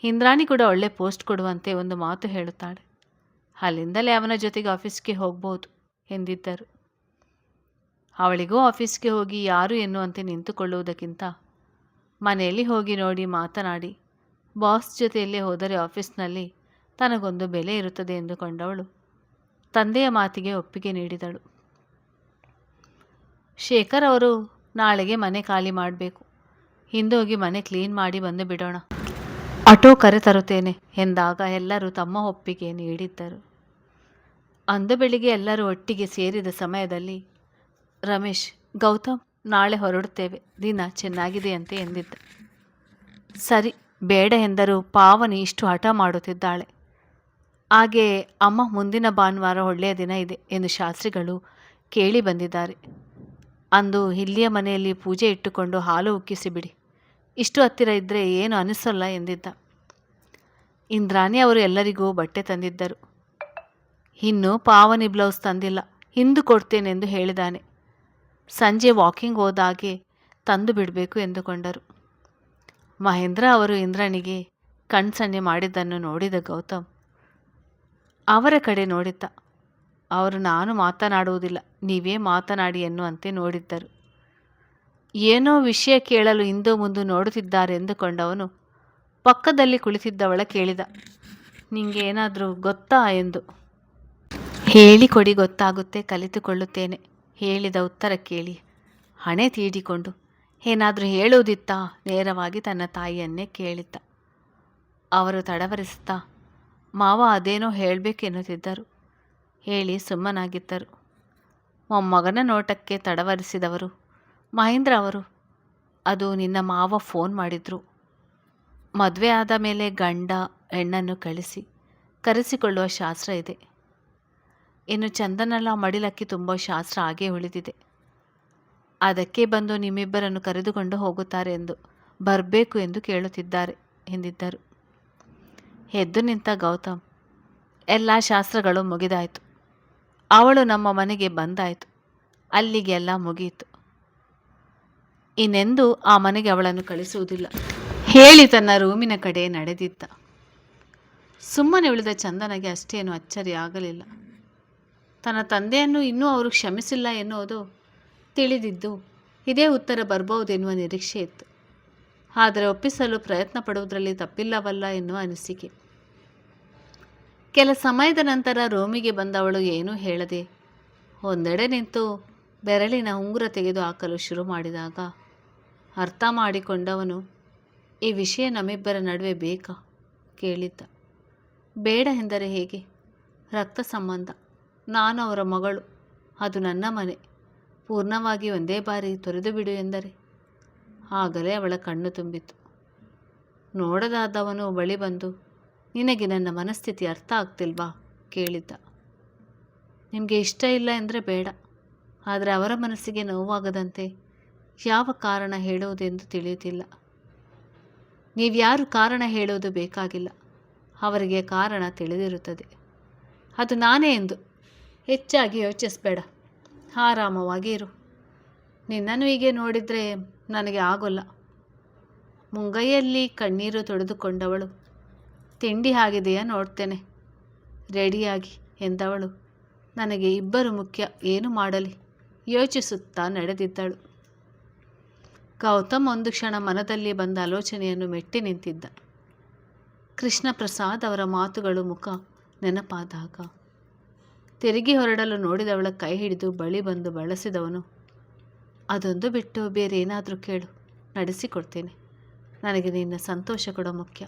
ಇಂದ್ರಾಣಿ ಕೂಡ ಒಳ್ಳೆ ಪೋಸ್ಟ್ ಕೊಡುವಂತೆ ಒಂದು ಮಾತು ಹೇಳುತ್ತಾಳೆ, ಅಲ್ಲಿಂದಲೇ ಅವನ ಜೊತೆಗೆ ಆಫೀಸ್ಗೆ ಹೋಗ್ಬೋದು ಎಂದಿದ್ದರು. ಅವಳಿಗೂ ಆಫೀಸ್ಗೆ ಹೋಗಿ ಯಾರು ಎನ್ನುವಂತೆ ನಿಂತುಕೊಳ್ಳುವುದಕ್ಕಿಂತ ಮನೆಯಲ್ಲಿ ಹೋಗಿ ನೋಡಿ ಮಾತನಾಡಿ ಬಾಸ್ ಜೊತೆಯಲ್ಲೇ ಹೋದರೆ ಆಫೀಸ್ನಲ್ಲಿ ತನಗೊಂದು ಬೆಲೆ ಇರುತ್ತದೆ ಎಂದುಕೊಂಡವಳು ತಂದೆಯ ಮಾತಿಗೆ ಒಪ್ಪಿಗೆ ನೀಡಿದಳು. ಶೇಖರ್ ಅವರು ನಾಳೆಗೆ ಮನೆ ಖಾಲಿ ಮಾಡಬೇಕು, ಹಿಂದೋಗಿ ಮನೆ ಕ್ಲೀನ್ ಮಾಡಿ ಬಂದು ಬಿಡೋಣ, ಆಟೋ ಕರೆ ತರುತ್ತೇನೆ ಎಂದಾಗ ಎಲ್ಲರೂ ತಮ್ಮ ಒಪ್ಪಿಗೆ ನೀಡಿದ್ದರು. ಅಂದು ಬೆಳಿಗ್ಗೆ ಎಲ್ಲರೂ ಒಟ್ಟಿಗೆ ಸೇರಿದ ಸಮಯದಲ್ಲಿ ರಮೇಶ್, ಗೌತಮ್ ನಾಳೆ ಹೊರಡುತ್ತೇವೆ, ದಿನ ಚೆನ್ನಾಗಿದೆಯಂತೆ ಎಂದಿದ್ದ. ಸರಿ, ಬೇಡ ಎಂದರೂ ಪಾವನಿ ಇಷ್ಟು ಹಠ ಮಾಡುತ್ತಿದ್ದಾಳೆ. ಹಾಗೆ ಅಮ್ಮ ಮುಂದಿನ ಭಾನುವಾರ ಒಳ್ಳೆಯ ದಿನ ಇದೆ ಎಂದು ಶಾಸ್ತ್ರಿಗಳು ಕೇಳಿ ಬಂದಿದ್ದಾರೆ. ಅಂದು ಇಲ್ಲಿಯ ಮನೆಯಲ್ಲಿ ಪೂಜೆ ಇಟ್ಟುಕೊಂಡು ಹಾಲು ಉಕ್ಕಿಸಿಬಿಡಿ, ಇಷ್ಟು ಹತ್ತಿರ ಇದ್ದರೆ ಏನು ಅನಿಸಲ್ಲ ಎಂದಿದ್ದ. ಇಂದ್ರಾಣಿ ಅವರು ಎಲ್ಲರಿಗೂ ಬಟ್ಟೆ ತಂದಿದ್ದರು. ಇನ್ನೂ ಪಾವನಿ ಬ್ಲೌಸ್ ತಂದಿಲ್ಲ, ಇಂದು ಕೊಡ್ತೇನೆಂದು ಹೇಳಿದ್ದಾನೆ. ಸಂಜೆ ವಾಕಿಂಗ್ ಹೋದಾಗೆ ತಂದು ಬಿಡಬೇಕು ಎಂದುಕೊಂಡರು. ಮಹೇಂದ್ರ ಅವರು ಇಂದ್ರನಿಗೆ ಕಣ್ಸನ್ನೆ ಮಾಡಿದ್ದನ್ನು ನೋಡಿದ ಗೌತಮ್ ಅವರ ಕಡೆ ನೋಡಿದ್ದ. ಅವರು ನಾನು ಮಾತನಾಡುವುದಿಲ್ಲ, ನೀವೇ ಮಾತನಾಡಿ ಎನ್ನುವಂತೆ ನೋಡಿದ್ದರು. ಏನೋ ವಿಷಯ ಕೇಳಲು ಹಿಂದೂ ಮುಂದೆ ನೋಡುತ್ತಿದ್ದಾರೆ ಎಂದುಕೊಂಡವನು ಪಕ್ಕದಲ್ಲಿ ಕುಳಿತಿದ್ದವಳ ಕೇಳಿದ, ನಿಂಗೆ ಏನಾದರೂ ಗೊತ್ತಾ ಎಂದು. ಹೇಳಿಕೊಡಿ, ಗೊತ್ತಾಗುತ್ತೆ, ಕಲಿತುಕೊಳ್ಳುತ್ತೇನೆ. ಹೇಳಿದ ಉತ್ತರ ಕೇಳಿ ಹಣೆ ತೀಡಿಕೊಂಡು ಏನಾದರೂ ಹೇಳುವುದಿತ್ತಾ ನೇರವಾಗಿ ತನ್ನ ತಾಯಿಯನ್ನೇ ಕೇಳಿದ್ದ. ಅವರು ತಡವರಿಸುತ್ತಾ ಮಾವ ಅದೇನೋ ಹೇಳಬೇಕೆನ್ನುತ್ತಿದ್ದರು. ಹೇಳಿ ಸುಮ್ಮನಾಗಿದ್ದರು. ಮೊಮ್ಮಗನ ನೋಟಕ್ಕೆ ತಡವರಿಸಿದವರು ಮಹೇಂದ್ರ ಅವರು, ಅದು ನಿನ್ನ ಮಾವ ಫೋನ್ ಮಾಡಿದ್ರು. ಮದುವೆ ಆದ ಮೇಲೆ ಗಂಡ ಹೆಣ್ಣನ್ನು ಕರೆಸಿಕೊಳ್ಳುವ ಶಾಸ್ತ್ರ ಇದೆ. ಇನ್ನು ಚಂದನೆಲ್ಲ ಮಡಿಲಕ್ಕಿ ತುಂಬೋ ಶಾಸ್ತ್ರ ಹಾಗೇ ಉಳಿದಿದೆ. ಅದಕ್ಕೆ ಬಂದು ನಿಮ್ಮಿಬ್ಬರನ್ನು ಕರೆದುಕೊಂಡು ಹೋಗುತ್ತಾರೆ ಎಂದು ಬರಬೇಕು ಎಂದು ಕೇಳುತ್ತಿದ್ದಾರೆ ಎಂದಿದ್ದರು. ಎದ್ದು ನಿಂತ ಗೌತಮ್, ಎಲ್ಲ ಶಾಸ್ತ್ರಗಳು ಮುಗಿದಾಯಿತು. ಅವಳು ನಮ್ಮ ಮನೆಗೆ ಬಂದಾಯಿತು, ಅಲ್ಲಿಗೆ ಎಲ್ಲ ಮುಗಿಯಿತು. ಇನ್ನೆಂದೂ ಆ ಮನೆಗೆ ಅವಳನ್ನು ಕಳಿಸುವುದಿಲ್ಲ ಹೇಳಿ ತನ್ನ ರೂಮಿನ ಕಡೆ ನಡೆದಿದ್ದ. ಸುಮ್ಮನೆ ಉಳಿದ ಚಂದನಗೆ ಅಷ್ಟೇನು ಅಚ್ಚರಿ ಆಗಲಿಲ್ಲ. ತನ್ನ ತಂದೆಯನ್ನು ಇನ್ನೂ ಅವರು ಕ್ಷಮಿಸಿಲ್ಲ ಎನ್ನುವುದು ತಿಳಿದಿದ್ದು ಇದೇ ಉತ್ತರ ಬರಬಹುದೆನ್ನುವ ನಿರೀಕ್ಷೆ ಇತ್ತು. ಆದರೆ ಒಪ್ಪಿಸಲು ಪ್ರಯತ್ನ ಪಡುವುದರಲ್ಲಿ ತಪ್ಪಿಲ್ಲವಲ್ಲ ಎನ್ನುವ ಅನಿಸಿಕೆ. ಕೆಲ ಸಮಯದ ನಂತರ ರೂಮಿಗೆ ಬಂದವಳು ಏನೂ ಹೇಳದೆ ಒಂದೆಡೆ ನಿಂತು ಬೆರಳಿನ ಉಂಗುರ ತೆಗೆದು ಹಾಕಲು ಶುರು ಮಾಡಿದಾಗ ಅರ್ಥ ಮಾಡಿಕೊಂಡವನು, ಈ ವಿಷಯ ನಮ್ಮಿಬ್ಬರ ನಡುವೆ ಬೇಕಾ ಕೇಳಿದ್ದ. ಬೇಡ ಎಂದರೆ ಹೇಗೆ? ರಕ್ತ ಸಂಬಂಧ, ನಾನು ಅವರ ಮಗಳು, ಅದು ನನ್ನ ಮನೆ, ಪೂರ್ಣವಾಗಿ ಒಂದೇ ಬಾರಿ ತೊರೆದು ಬಿಡು ಎಂದರೆ? ಆಗಲೇ ಅವಳ ಕಣ್ಣು ತುಂಬಿತು. ನೋಡದಾದವನು ಬಳಿ ಬಂದು, ನಿನಗೆ ನನ್ನ ಮನಸ್ಥಿತಿ ಅರ್ಥ ಆಗ್ತಿಲ್ವಾ ಕೇಳಿದ್ದ. ನಿಮಗೆ ಇಷ್ಟ ಇಲ್ಲ ಎಂದರೆ ಬೇಡ, ಆದರೆ ಅವರ ಮನಸ್ಸಿಗೆ ನೋವಾಗದಂತೆ ಯಾವ ಕಾರಣ ಹೇಳುವುದೆಂದು ತಿಳಿಯುತ್ತಿಲ್ಲ. ನೀವ್ಯಾರು ಕಾರಣ ಹೇಳುವುದು ಬೇಕಾಗಿಲ್ಲ, ಅವರಿಗೆ ಕಾರಣ ತಿಳಿದಿರುತ್ತದೆ. ಅದು ನಾನೇ ಎಂದು ಹೆಚ್ಚಾಗಿ ಯೋಚಿಸಬೇಡ, ಆರಾಮವಾಗಿ ಇರು. ನಿನ್ನನ್ನು ಹೀಗೆ ನೋಡಿದರೆ ನನಗೆ ಆಗೋಲ್ಲ. ಮುಂಗೈಯಲ್ಲಿ ಕಣ್ಣೀರು ತೊಳೆದುಕೊಂಡವಳು, ತಿಂಡಿ ಆಗಿದೆಯಾ ನೋಡ್ತೇನೆ, ರೆಡಿಯಾಗಿ ಎಂದವಳು ನನಗೆ ಇಬ್ಬರು ಮುಖ್ಯ, ಏನು ಮಾಡಲಿ ಯೋಚಿಸುತ್ತಾ ನಡೆದಿದ್ದಳು. ಗೌತಮ್ ಒಂದು ಕ್ಷಣ ಮನದಲ್ಲಿ ಬಂದ ಆಲೋಚನೆಯನ್ನು ಮೆಟ್ಟಿ ನಿಂತಿದ್ದ. ಕೃಷ್ಣ ಪ್ರಸಾದ್ ಅವರ ಮಾತುಗಳು ಮುಖ ನೆನಪಾದಾಗ ತಿರುಗಿ ಹೊರಡಲು ನೋಡಿದವಳ ಕೈ ಹಿಡಿದು ಬಳಿ ಬಂದು ಬಳಸಿದವನು, ಅದೊಂದು ಬಿಟ್ಟು ಬೇರೆ ಏನಾದರೂ ಕೇಳು, ನಡೆಸಿಕೊಡ್ತೇನೆ. ನನಗೆ ನಿನ್ನ ಸಂತೋಷ ಕೂಡ ಮುಖ್ಯ.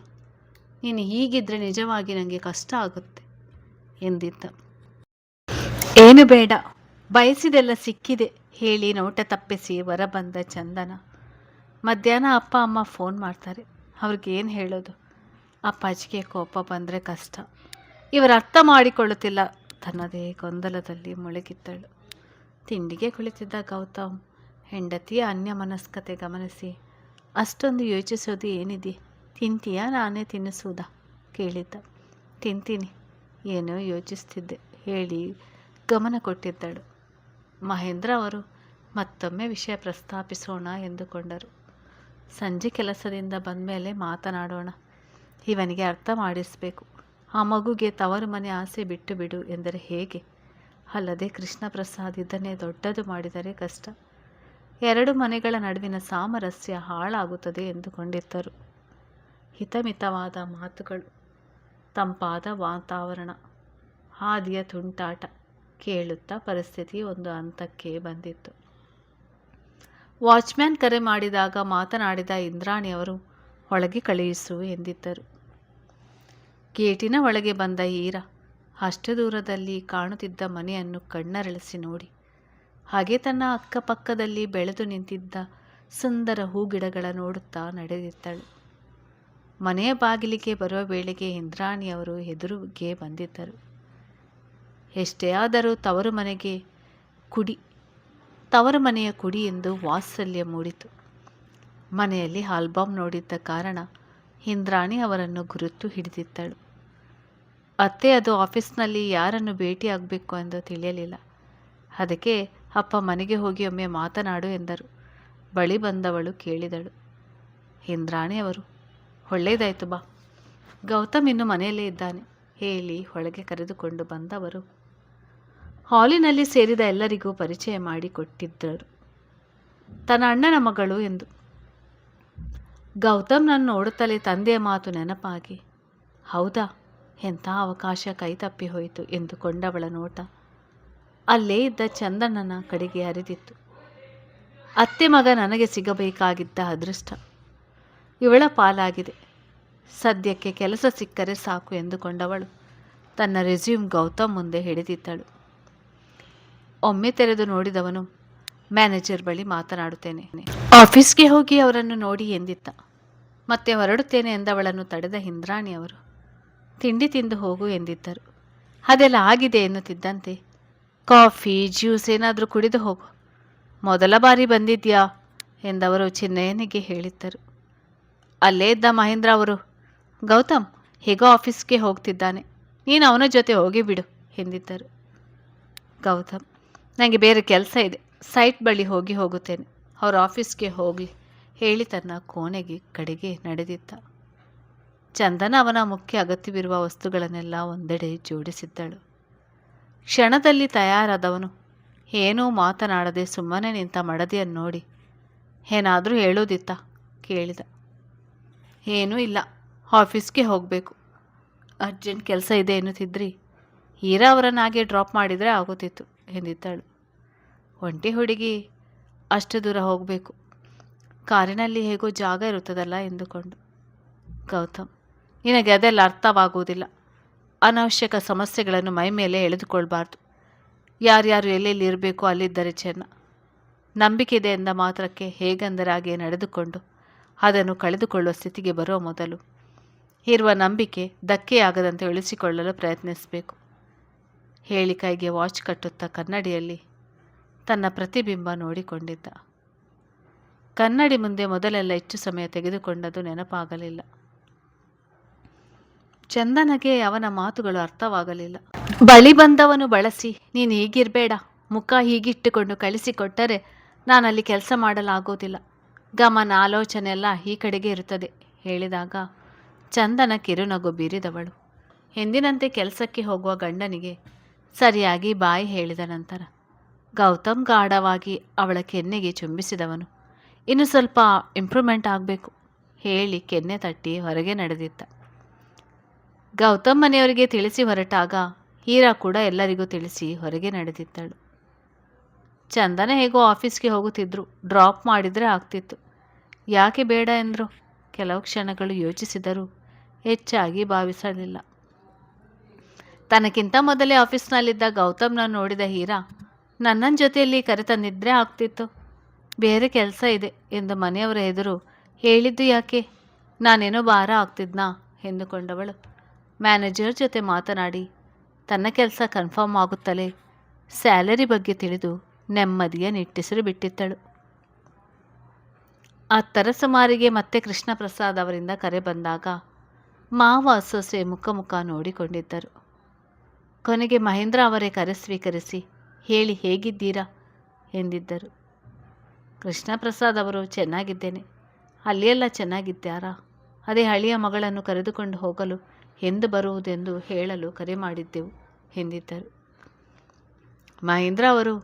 ನೀನು ಹೀಗಿದ್ದರೆ ನಿಜವಾಗಿ ನನಗೆ ಕಷ್ಟ ಆಗುತ್ತೆ ಎಂದಿದ್ದ. ಏನು ಬೇಡ, ಬಯಸಿದೆಲ್ಲ ಸಿಕ್ಕಿದೆ ಹೇಳಿ ನೋಟ ತಪ್ಪಿಸಿ ಹೊರಬಂದ ಚಂದನ. ಮಧ್ಯಾಹ್ನ ಅಪ್ಪ ಅಮ್ಮ ಫೋನ್ ಮಾಡ್ತಾರೆ. ಅವ್ರಿಗೇನು ಹೇಳೋದು? ಅಪ್ಪಾಜಿಗೆ ಕೋಪ ಬಂದರೆ ಕಷ್ಟ. ಇವರು ಅರ್ಥ ಮಾಡಿಕೊಳ್ಳುತ್ತಿಲ್ಲ. ತನ್ನದೇ ಗೊಂದಲದಲ್ಲಿ ಮುಳುಗಿದ್ದಳು. ತಿಂಡಿಗೆ ಕುಳಿತಿದ್ದ ಗೌತಮ್ ಹೆಂಡತಿಯ ಅನ್ಯಮನಸ್ಕತೆ ಗಮನಿಸಿ, ಅಷ್ಟೊಂದು ಯೋಚಿಸೋದು ಏನಿದೆ, ತಿಂತೀಯಾ ನಾನೇ ತಿನ್ನಿಸುವುದಾ ಕೇಳಿದ್ದ. ತಿಂತೀನಿ, ಏನೋ ಯೋಚಿಸ್ತಿದ್ದೆ ಹೇಳಿ ಗಮನ ಕೊಟ್ಟಿದ್ದಳು. ಮಹೇಂದ್ರ ಅವರು ಮತ್ತೊಮ್ಮೆ ವಿಷಯ ಪ್ರಸ್ತಾಪಿಸೋಣ ಎಂದುಕೊಂಡರು. ಸಂಜೆ ಕೆಲಸದಿಂದ ಬಂದ ಮೇಲೆ ಮಾತನಾಡೋಣ, ಇವನಿಗೆ ಅರ್ಥ ಮಾಡಿಸಬೇಕು. ಆ ಮಗುಗೆ ತವರು ಮನೆ ಆಸೆ ಬಿಟ್ಟು ಬಿಡು ಎಂದರೆ ಹೇಗೆ? ಅಲ್ಲದೆ ಕೃಷ್ಣ ಪ್ರಸಾದ್ ಇದನ್ನೇ ದೊಡ್ಡದು ಮಾಡಿದರೆ ಕಷ್ಟ. ಎರಡು ಮನೆಗಳ ನಡುವಿನ ಸಾಮರಸ್ಯ ಹಾಳಾಗುತ್ತದೆ ಎಂದುಕೊಂಡಿದ್ದರು. ಹಿತಮಿತವಾದ ಮಾತುಗಳು, ತಂಪಾದ ವಾತಾವರಣ, ಹಾದಿಯ ತುಂಟಾಟ ಕೇಳುತ್ತಾ ಪರಿಸ್ಥಿತಿ ಒಂದು ಹಂತಕ್ಕೆ ಬಂದಿತ್ತು. ವಾಚ್ಮ್ಯಾನ್ ಕರೆ ಮಾಡಿದಾಗ ಮಾತನಾಡಿದ ಇಂದ್ರಾಣಿಯವರು ಒಳಗೆ ಕಳುಹಿಸು ಎಂದಿದ್ದರು. ಗೇಟಿನ ಒಳಗೆ ಬಂದ ಈರ ಅಷ್ಟು ದೂರದಲ್ಲಿ ಕಾಣುತ್ತಿದ್ದ ಮನೆಯನ್ನು ಕಣ್ಣರಳಿಸಿ ನೋಡಿ ಹಾಗೆ ತನ್ನ ಅಕ್ಕಪಕ್ಕದಲ್ಲಿ ಬೆಳೆದು ನಿಂತಿದ್ದ ಸುಂದರ ಹೂಗಿಡಗಳ ನೋಡುತ್ತಾ ನಡೆದಿದ್ದಳು. ಮನೆಯ ಬಾಗಿಲಿಗೆ ಬರುವ ವೇಳೆಗೆ ಇಂದ್ರಾಣಿಯವರು ಎದುರಿಗೆ ಬಂದಿದ್ದರು. ಎಷ್ಟೇ ಆದರೂ ತವರು ಮನೆಯ ಕುಡಿ ಎಂದು ವಾತ್ಸಲ್ಯ ಮೂಡಿತು. ಮನೆಯಲ್ಲಿ ಆಲ್ಬಮ್ ನೋಡಿದ್ದ ಕಾರಣ ಇಂದ್ರಾಣಿ ಅವರನ್ನು ಗುರುತು ಹಿಡಿದಿದ್ದಳು. ಅತ್ತೆ ಅದು ಆಫೀಸ್ನಲ್ಲಿ ಯಾರನ್ನು ಭೇಟಿಯಾಗಬೇಕು ಎಂದು ತಿಳಿಯಲಿಲ್ಲ. ಅದಕ್ಕೆ ಅಪ್ಪ ಮನೆಗೆ ಹೋಗಿ ಒಮ್ಮೆ ಮಾತನಾಡು ಎಂದರು. ಬಳಿ ಬಂದವಳು ಕೇಳಿದಳು. ಇಂದ್ರಾಣಿಯವರು, ಒಳ್ಳೆಯದಾಯಿತು ಬಾ, ಗೌತಮ್ ಇನ್ನು ಮನೆಯಲ್ಲೇ ಇದ್ದಾನೆ ಹೇಳಿ ಒಳಗೆ ಕರೆದುಕೊಂಡು ಬಂದವರು ಹಾಲಿನಲ್ಲಿ ಸೇರಿದ ಎಲ್ಲರಿಗೂ ಪರಿಚಯ ಮಾಡಿಕೊಟ್ಟಿದ್ದರು. ತನ್ನ ಅಣ್ಣನ ಮಗಳು ಎಂದು. ಗೌತಮ್ನನ್ನು ನೋಡುತ್ತಲೇ ತಂದೆಯ ಮಾತು ನೆನಪಾಗಿ, ಹೌದಾ, ಎಂಥ ಅವಕಾಶ ಕೈತಪ್ಪಿ ಹೋಯಿತು ಎಂದುಕೊಂಡವಳ ನೋಟ ಅಲ್ಲೇ ಇದ್ದ ಚಂದಣ್ಣನ ಕಡೆಗೆ ಹರಿದಿತ್ತು. ಅತ್ತೆ ಮಗ ನನಗೆ ಸಿಗಬೇಕಾಗಿದ್ದ ಅದೃಷ್ಟ ಇವಳ ಪಾಲಾಗಿದೆ. ಸದ್ಯಕ್ಕೆ ಕೆಲಸ ಸಿಕ್ಕರೆ ಸಾಕು ಎಂದುಕೊಂಡವಳು ತನ್ನ ರೆಸ್ಯೂಮ್ ಗೌತಮ್ ಮುಂದೆ ಹಿಡಿದಿದ್ದಳು. ಒಮ್ಮೆ ತೆರೆದು ನೋಡಿದವನು ಮ್ಯಾನೇಜರ್ ಬಳಿ ಮಾತನಾಡುತ್ತೇನೆ, ಆಫೀಸ್ಗೆ ಹೋಗಿ ಅವರನ್ನು ನೋಡಿ ಎಂದಿದ್ದ. ಮತ್ತೆ ಹೊರಡುತ್ತೇನೆ ಎಂದವಳನ್ನು ತಡೆದ ಇಂದ್ರಾಣಿಯವರು ತಿಂಡಿ ತಿಂದು ಹೋಗು ಎಂದಿದ್ದರು. ಅದೆಲ್ಲ ಆಗಿದೆ ಎನ್ನುತ್ತಿದ್ದಂತೆ, ಕಾಫಿ ಜ್ಯೂಸ್ ಏನಾದರೂ ಕುಡಿದು ಹೋಗು, ಮೊದಲ ಬಾರಿ ಬಂದಿದ್ಯಾ ಎಂದವರು ಚಿನ್ನಯ್ಯನಿಗೆ ಹೇಳಿದ್ದರು. ಅಲ್ಲೇ ಇದ್ದ ಮಹೇಂದ್ರ ಅವರು, ಗೌತಮ್ ಹೇಗೋ ಆಫೀಸ್ಗೆ ಹೋಗ್ತಿದ್ದಾನೆ, ನೀನು ಅವನ ಜೊತೆ ಹೋಗಿಬಿಡು ಎಂದಿದ್ದರು. ಗೌತಮ್, ನನಗೆ ಬೇರೆ ಕೆಲಸ ಇದೆ, ಸೈಟ್ ಬಳಿ ಹೋಗುತ್ತೇನೆ, ಅವ್ರ ಆಫೀಸ್ಗೆ ಹೋಗಲಿ ಹೇಳಿ ತನ್ನ ಕೋಣೆಗೆ ಕಡೆಗೆ ನಡೆದಿದ್ದ. ಚಂದನ ಅವನ ಮುಖ್ಯ ಅಗತ್ಯವಿರುವ ವಸ್ತುಗಳನ್ನೆಲ್ಲ ಒಂದೆಡೆ ಜೋಡಿಸಿದ್ದಳು. ಕ್ಷಣದಲ್ಲಿ ತಯಾರಾದವನು ಏನೂ ಮಾತನಾಡದೆ ಸುಮ್ಮನೆ ನಿಂತ ಮಡದಿಯನ್ನು ನೋಡಿ, ಏನಾದರೂ ಹೇಳೋದಿತ್ತಾ ಕೇಳಿದ. ಏನೂ ಇಲ್ಲ, ಆಫೀಸ್ಗೆ ಹೋಗಬೇಕು, ಅರ್ಜೆಂಟ್ ಕೆಲಸ ಇದೆ ಎನ್ನುತ್ತಿದ್ರಿ, ಹೀರಾ ಅವರನ್ನು ಹಾಗೆ ಡ್ರಾಪ್ ಮಾಡಿದರೆ ಆಗುತ್ತಿತ್ತು ಎಂದಿದ್ದಳು. ಒಂಟಿ ಹುಡುಗಿ ಅಷ್ಟು ದೂರ ಹೋಗಬೇಕು, ಕಾರಿನಲ್ಲಿ ಹೇಗೋ ಜಾಗ ಇರುತ್ತದಲ್ಲ ಎಂದುಕೊಂಡು. ಗೌತಮ್, ನಿನಗೆ ಅದೆಲ್ಲ ಅರ್ಥವಾಗುವುದಿಲ್ಲ. ಅನಾವಶ್ಯಕ ಸಮಸ್ಯೆಗಳನ್ನು ಮೈ ಮೇಲೆ ಎಳೆದುಕೊಳ್ಬಾರ್ದು. ಯಾರ್ಯಾರು ಎಲ್ಲೆಲ್ಲಿ ಇರಬೇಕು ಅಲ್ಲಿದ್ದರೆ ಚೆನ್ನ. ನಂಬಿಕೆ ಇದೆ ಎಂದ ಮಾತ್ರಕ್ಕೆ ಹೇಗೆಂದರೆ ಹಾಗೆ ನಡೆದುಕೊಂಡು ಅದನ್ನು ಕಳೆದುಕೊಳ್ಳುವ ಸ್ಥಿತಿಗೆ ಬರುವ ಮೊದಲು ಇರುವ ನಂಬಿಕೆ ಧಕ್ಕೆಯಾಗದಂತೆ ಉಳಿಸಿಕೊಳ್ಳಲು ಪ್ರಯತ್ನಿಸಬೇಕು ಹೇಳಿ ಕೈಗೆ ವಾಚ್ ಕಟ್ಟುತ್ತಾ ಕನ್ನಡಿಯಲ್ಲಿ ತನ್ನ ಪ್ರತಿಬಿಂಬ ನೋಡಿಕೊಂಡಿದ್ದ. ಕನ್ನಡಿ ಮುಂದೆ ಮೊದಲೆಲ್ಲ ಹೆಚ್ಚು ಸಮಯ ತೆಗೆದುಕೊಂಡದು ನೆನಪಾಗಲಿಲ್ಲ. ಚಂದನಗೆ ಅವನ ಮಾತುಗಳು ಅರ್ಥವಾಗಲಿಲ್ಲ. ಬಳಿ ಬಂದವನು ಬಳಸಿ, ನೀನು ಹೀಗಿರಬೇಡ, ಮುಖ ಹೀಗಿಟ್ಟುಕೊಂಡು ಕಳಿಸಿಕೊಟ್ಟರೆ ನಾನಲ್ಲಿ ಕೆಲಸ ಮಾಡಲಾಗೋದಿಲ್ಲ, ಗಮನ ಆಲೋಚನೆ ಎಲ್ಲ ಈ ಕಡೆಗೆ ಇರುತ್ತದೆ ಹೇಳಿದಾಗ ಚಂದನ ಕಿರುನಗು ಬೀರಿದವಳು ಎಂದಿನಂತೆ ಕೆಲಸಕ್ಕೆ ಹೋಗುವ ಗಂಡನಿಗೆ ಸರಿಯಾಗಿ ಬಾಯಿ ಹೇಳಿದ ನಂತರ ಗೌತಮ್ ಗಾಢವಾಗಿ ಅವಳ ಕೆನ್ನೆಗೆ ಚುಂಬಿಸಿದವನು ಇನ್ನು ಸ್ವಲ್ಪ ಇಂಪ್ರೂವ್ಮೆಂಟ್ ಆಗಬೇಕು ಹೇಳಿ ಕೆನ್ನೆ ತಟ್ಟಿ ಹೊರಗೆ ನಡೆದಿದ್ದ. ಗೌತಮ್ ಮನೆಯವರಿಗೆ ತಿಳಿಸಿ ಹೊರಟಾಗ ಹೀರಾ ಕೂಡ ಎಲ್ಲರಿಗೂ ತಿಳಿಸಿ ಹೊರಗೆ ನಡೆದಿದ್ದಳು. ಚಂದನ ಹೇಗೋ ಆಫೀಸ್ಗೆ ಹೋಗುತ್ತಿದ್ರು, ಡ್ರಾಪ್ ಮಾಡಿದರೆ ಆಗ್ತಿತ್ತು, ಯಾಕೆ ಬೇಡ ಎಂದರು. ಕೆಲವು ಕ್ಷಣಗಳು ಯೋಚಿಸಿದರೂ ಹೆಚ್ಚಾಗಿ ಭಾವಿಸಲಿಲ್ಲ. ತನಗಿಂತ ಮೊದಲೇ ಆಫೀಸ್ನಲ್ಲಿದ್ದ ಗೌತಮ್ನ ನೋಡಿದ ಹೀರಾ ನನ್ನ ಜೊತೆಯಲ್ಲಿ ಕರೆತಂದಿದ್ರೆ ಆಗ್ತಿತ್ತು, ಬೇರೆ ಕೆಲಸ ಇದೆ ಎಂದು ಮನೆಯವರ ಎದುರು ಹೇಳಿದ್ದು ಯಾಕೆ, ನಾನೇನೋ ಭಾರ ಆಗ್ತಿದ್ನಾ ಎಂದುಕೊಂಡವಳು ಮ್ಯಾನೇಜರ್ ಜೊತೆ ಮಾತನಾಡಿ ತನ್ನ ಕೆಲಸ ಕನ್ಫರ್ಮ್ ಆಗುತ್ತಲೇ ಸ್ಯಾಲರಿ ಬಗ್ಗೆ ತಿಳಿದು ನೆಮ್ಮದಿಯ ನಿಟ್ಟುಸಿರು ಬಿಟ್ಟಿದ್ದಳು. 10 ಸುಮಾರಿಗೆ ಮತ್ತೆ ಕೃಷ್ಣ ಪ್ರಸಾದ್ ಅವರಿಂದ ಕರೆ ಬಂದಾಗ ಮಾವ ಸೊಸೆ ಮುಖ ನೋಡಿಕೊಂಡಿದ್ದರು. ಕೊನೆಗೆ ಮಹೇಂದ್ರ ಅವರೇ ಕರೆ ಸ್ವೀಕರಿಸಿ ಹೇಳಿ ಹೇಗಿದ್ದೀರಾ ಎಂದಿದ್ದರು. ಕೃಷ್ಣ ಪ್ರಸಾದ್ ಅವರು, ಚೆನ್ನಾಗಿದ್ದೇನೆ, ಅಲ್ಲಿಯೆಲ್ಲ ಚೆನ್ನಾಗಿದ್ದಾರಾ, ಅದೇ ಹಳಿಯ ಮಗಳನ್ನು ಕರೆದುಕೊಂಡು ಹೋಗಲು ಎಂದು ಬರುವುದೆಂದು ಹೇಳಲು ಕರೆ ಮಾಡಿದ್ದೆವು ಎಂದಿದ್ದರು. ಮಹೇಂದ್ರ ಅವರು,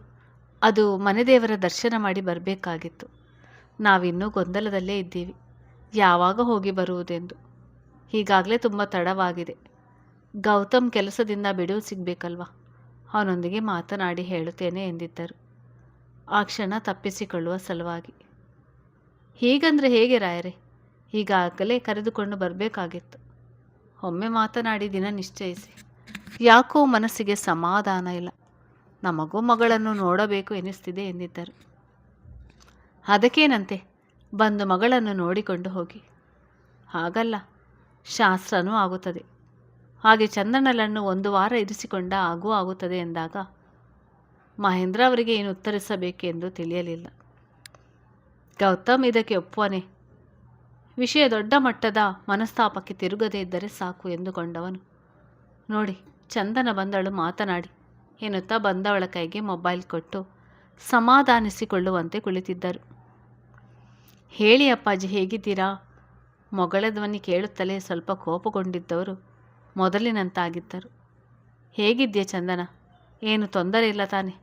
ಅದು ಮನೆದೇವರ ದರ್ಶನ ಮಾಡಿ ಬರಬೇಕಾಗಿತ್ತು, ನಾವಿನ್ನೂ ಗೊಂದಲದಲ್ಲೇ ಇದ್ದೀವಿ, ಯಾವಾಗ ಹೋಗಿ ಬರುವುದೆಂದು, ಈಗಾಗಲೇ ತುಂಬ ತಡವಾಗಿದೆ, ಗೌತಮ್ ಕೆಲಸದಿಂದ ಬಿಡುವು ಸಿಗಬೇಕಲ್ವ, ಅವನೊಂದಿಗೆ ಮಾತನಾಡಿ ಹೇಳುತ್ತೇನೆ ಎಂದಿದ್ದರು ಆ ಕ್ಷಣ ತಪ್ಪಿಸಿಕೊಳ್ಳುವ ಸಲುವಾಗಿ. ಹೀಗಂದರೆ ಹೇಗೆ ರಾಯರೇ, ಈಗಾಗಲೇ ಕರೆದುಕೊಂಡು ಬರಬೇಕಾಗಿತ್ತು, ಒಮ್ಮೆ ಮಾತನಾಡಿ ದಿನ ನಿಶ್ಚಯಿಸಿ. ಯಾಕೋ ಮನಸ್ಸಿಗೆ ಸಮಾಧಾನ ಇಲ್ಲ, ನಮಗೂ ಮಗಳನ್ನು ನೋಡಬೇಕು ಎನಿಸ್ತಿದೆ ಎಂದಿದ್ದರು. ಅದಕ್ಕೇನಂತೆ, ಬಂದು ಮಗಳನ್ನು ನೋಡಿಕೊಂಡು ಹೋಗಿ. ಹಾಗಲ್ಲ, ಶಾಸ್ತ್ರನೂ ಆಗುತ್ತದೆ. ಹಾಗೆ ಚಂದನಳನ್ನು 1 ವಾರ ಇರಿಸಿಕೊಂಡ ಆಗುತ್ತದೆ ಎಂದಾಗ ಮಹೇಂದ್ರ ಅವರಿಗೆ ಏನು ಉತ್ತರಿಸಬೇಕೆಂದು ತಿಳಿಯಲಿಲ್ಲ. ಗೌತಮ್ ಇದಕ್ಕೆ ಒಪ್ಪುವನೇ? ವಿಷಯ ದೊಡ್ಡ ಮಟ್ಟದ ಮನಸ್ತಾಪಕ್ಕೆ ತಿರುಗದೇ ಇದ್ದರೆ ಸಾಕು ಎಂದುಕೊಂಡವನು. ನೋಡಿ, ಚಂದನ ಬಂದಳು, ಮಾತನಾಡಿ ಎನ್ನುತ್ತಾ ಬಂದವಳ ಕೈಗೆ ಮೊಬೈಲ್ ಕೊಟ್ಟು ಸಮಾಧಾನಿಸಿಕೊಳ್ಳುವಂತೆ ಕುಳಿತಿದ್ದರು. ಹೇಳಿ ಅಪ್ಪಾಜಿ, ಹೇಗಿದ್ದೀರಾ? ಮೊಗಳ ಧ್ವನಿ ಕೇಳುತ್ತಲೇ ಸ್ವಲ್ಪ ಕೋಪಗೊಂಡಿದ್ದವರು ಮೊದಲಿನಂತಾಗಿದ್ದರು. ಹೇಗಿದ್ದೀಯ ಚಂದನ? ಏನು ತೊಂದರೆ ಇಲ್ಲ ತಾನೆ?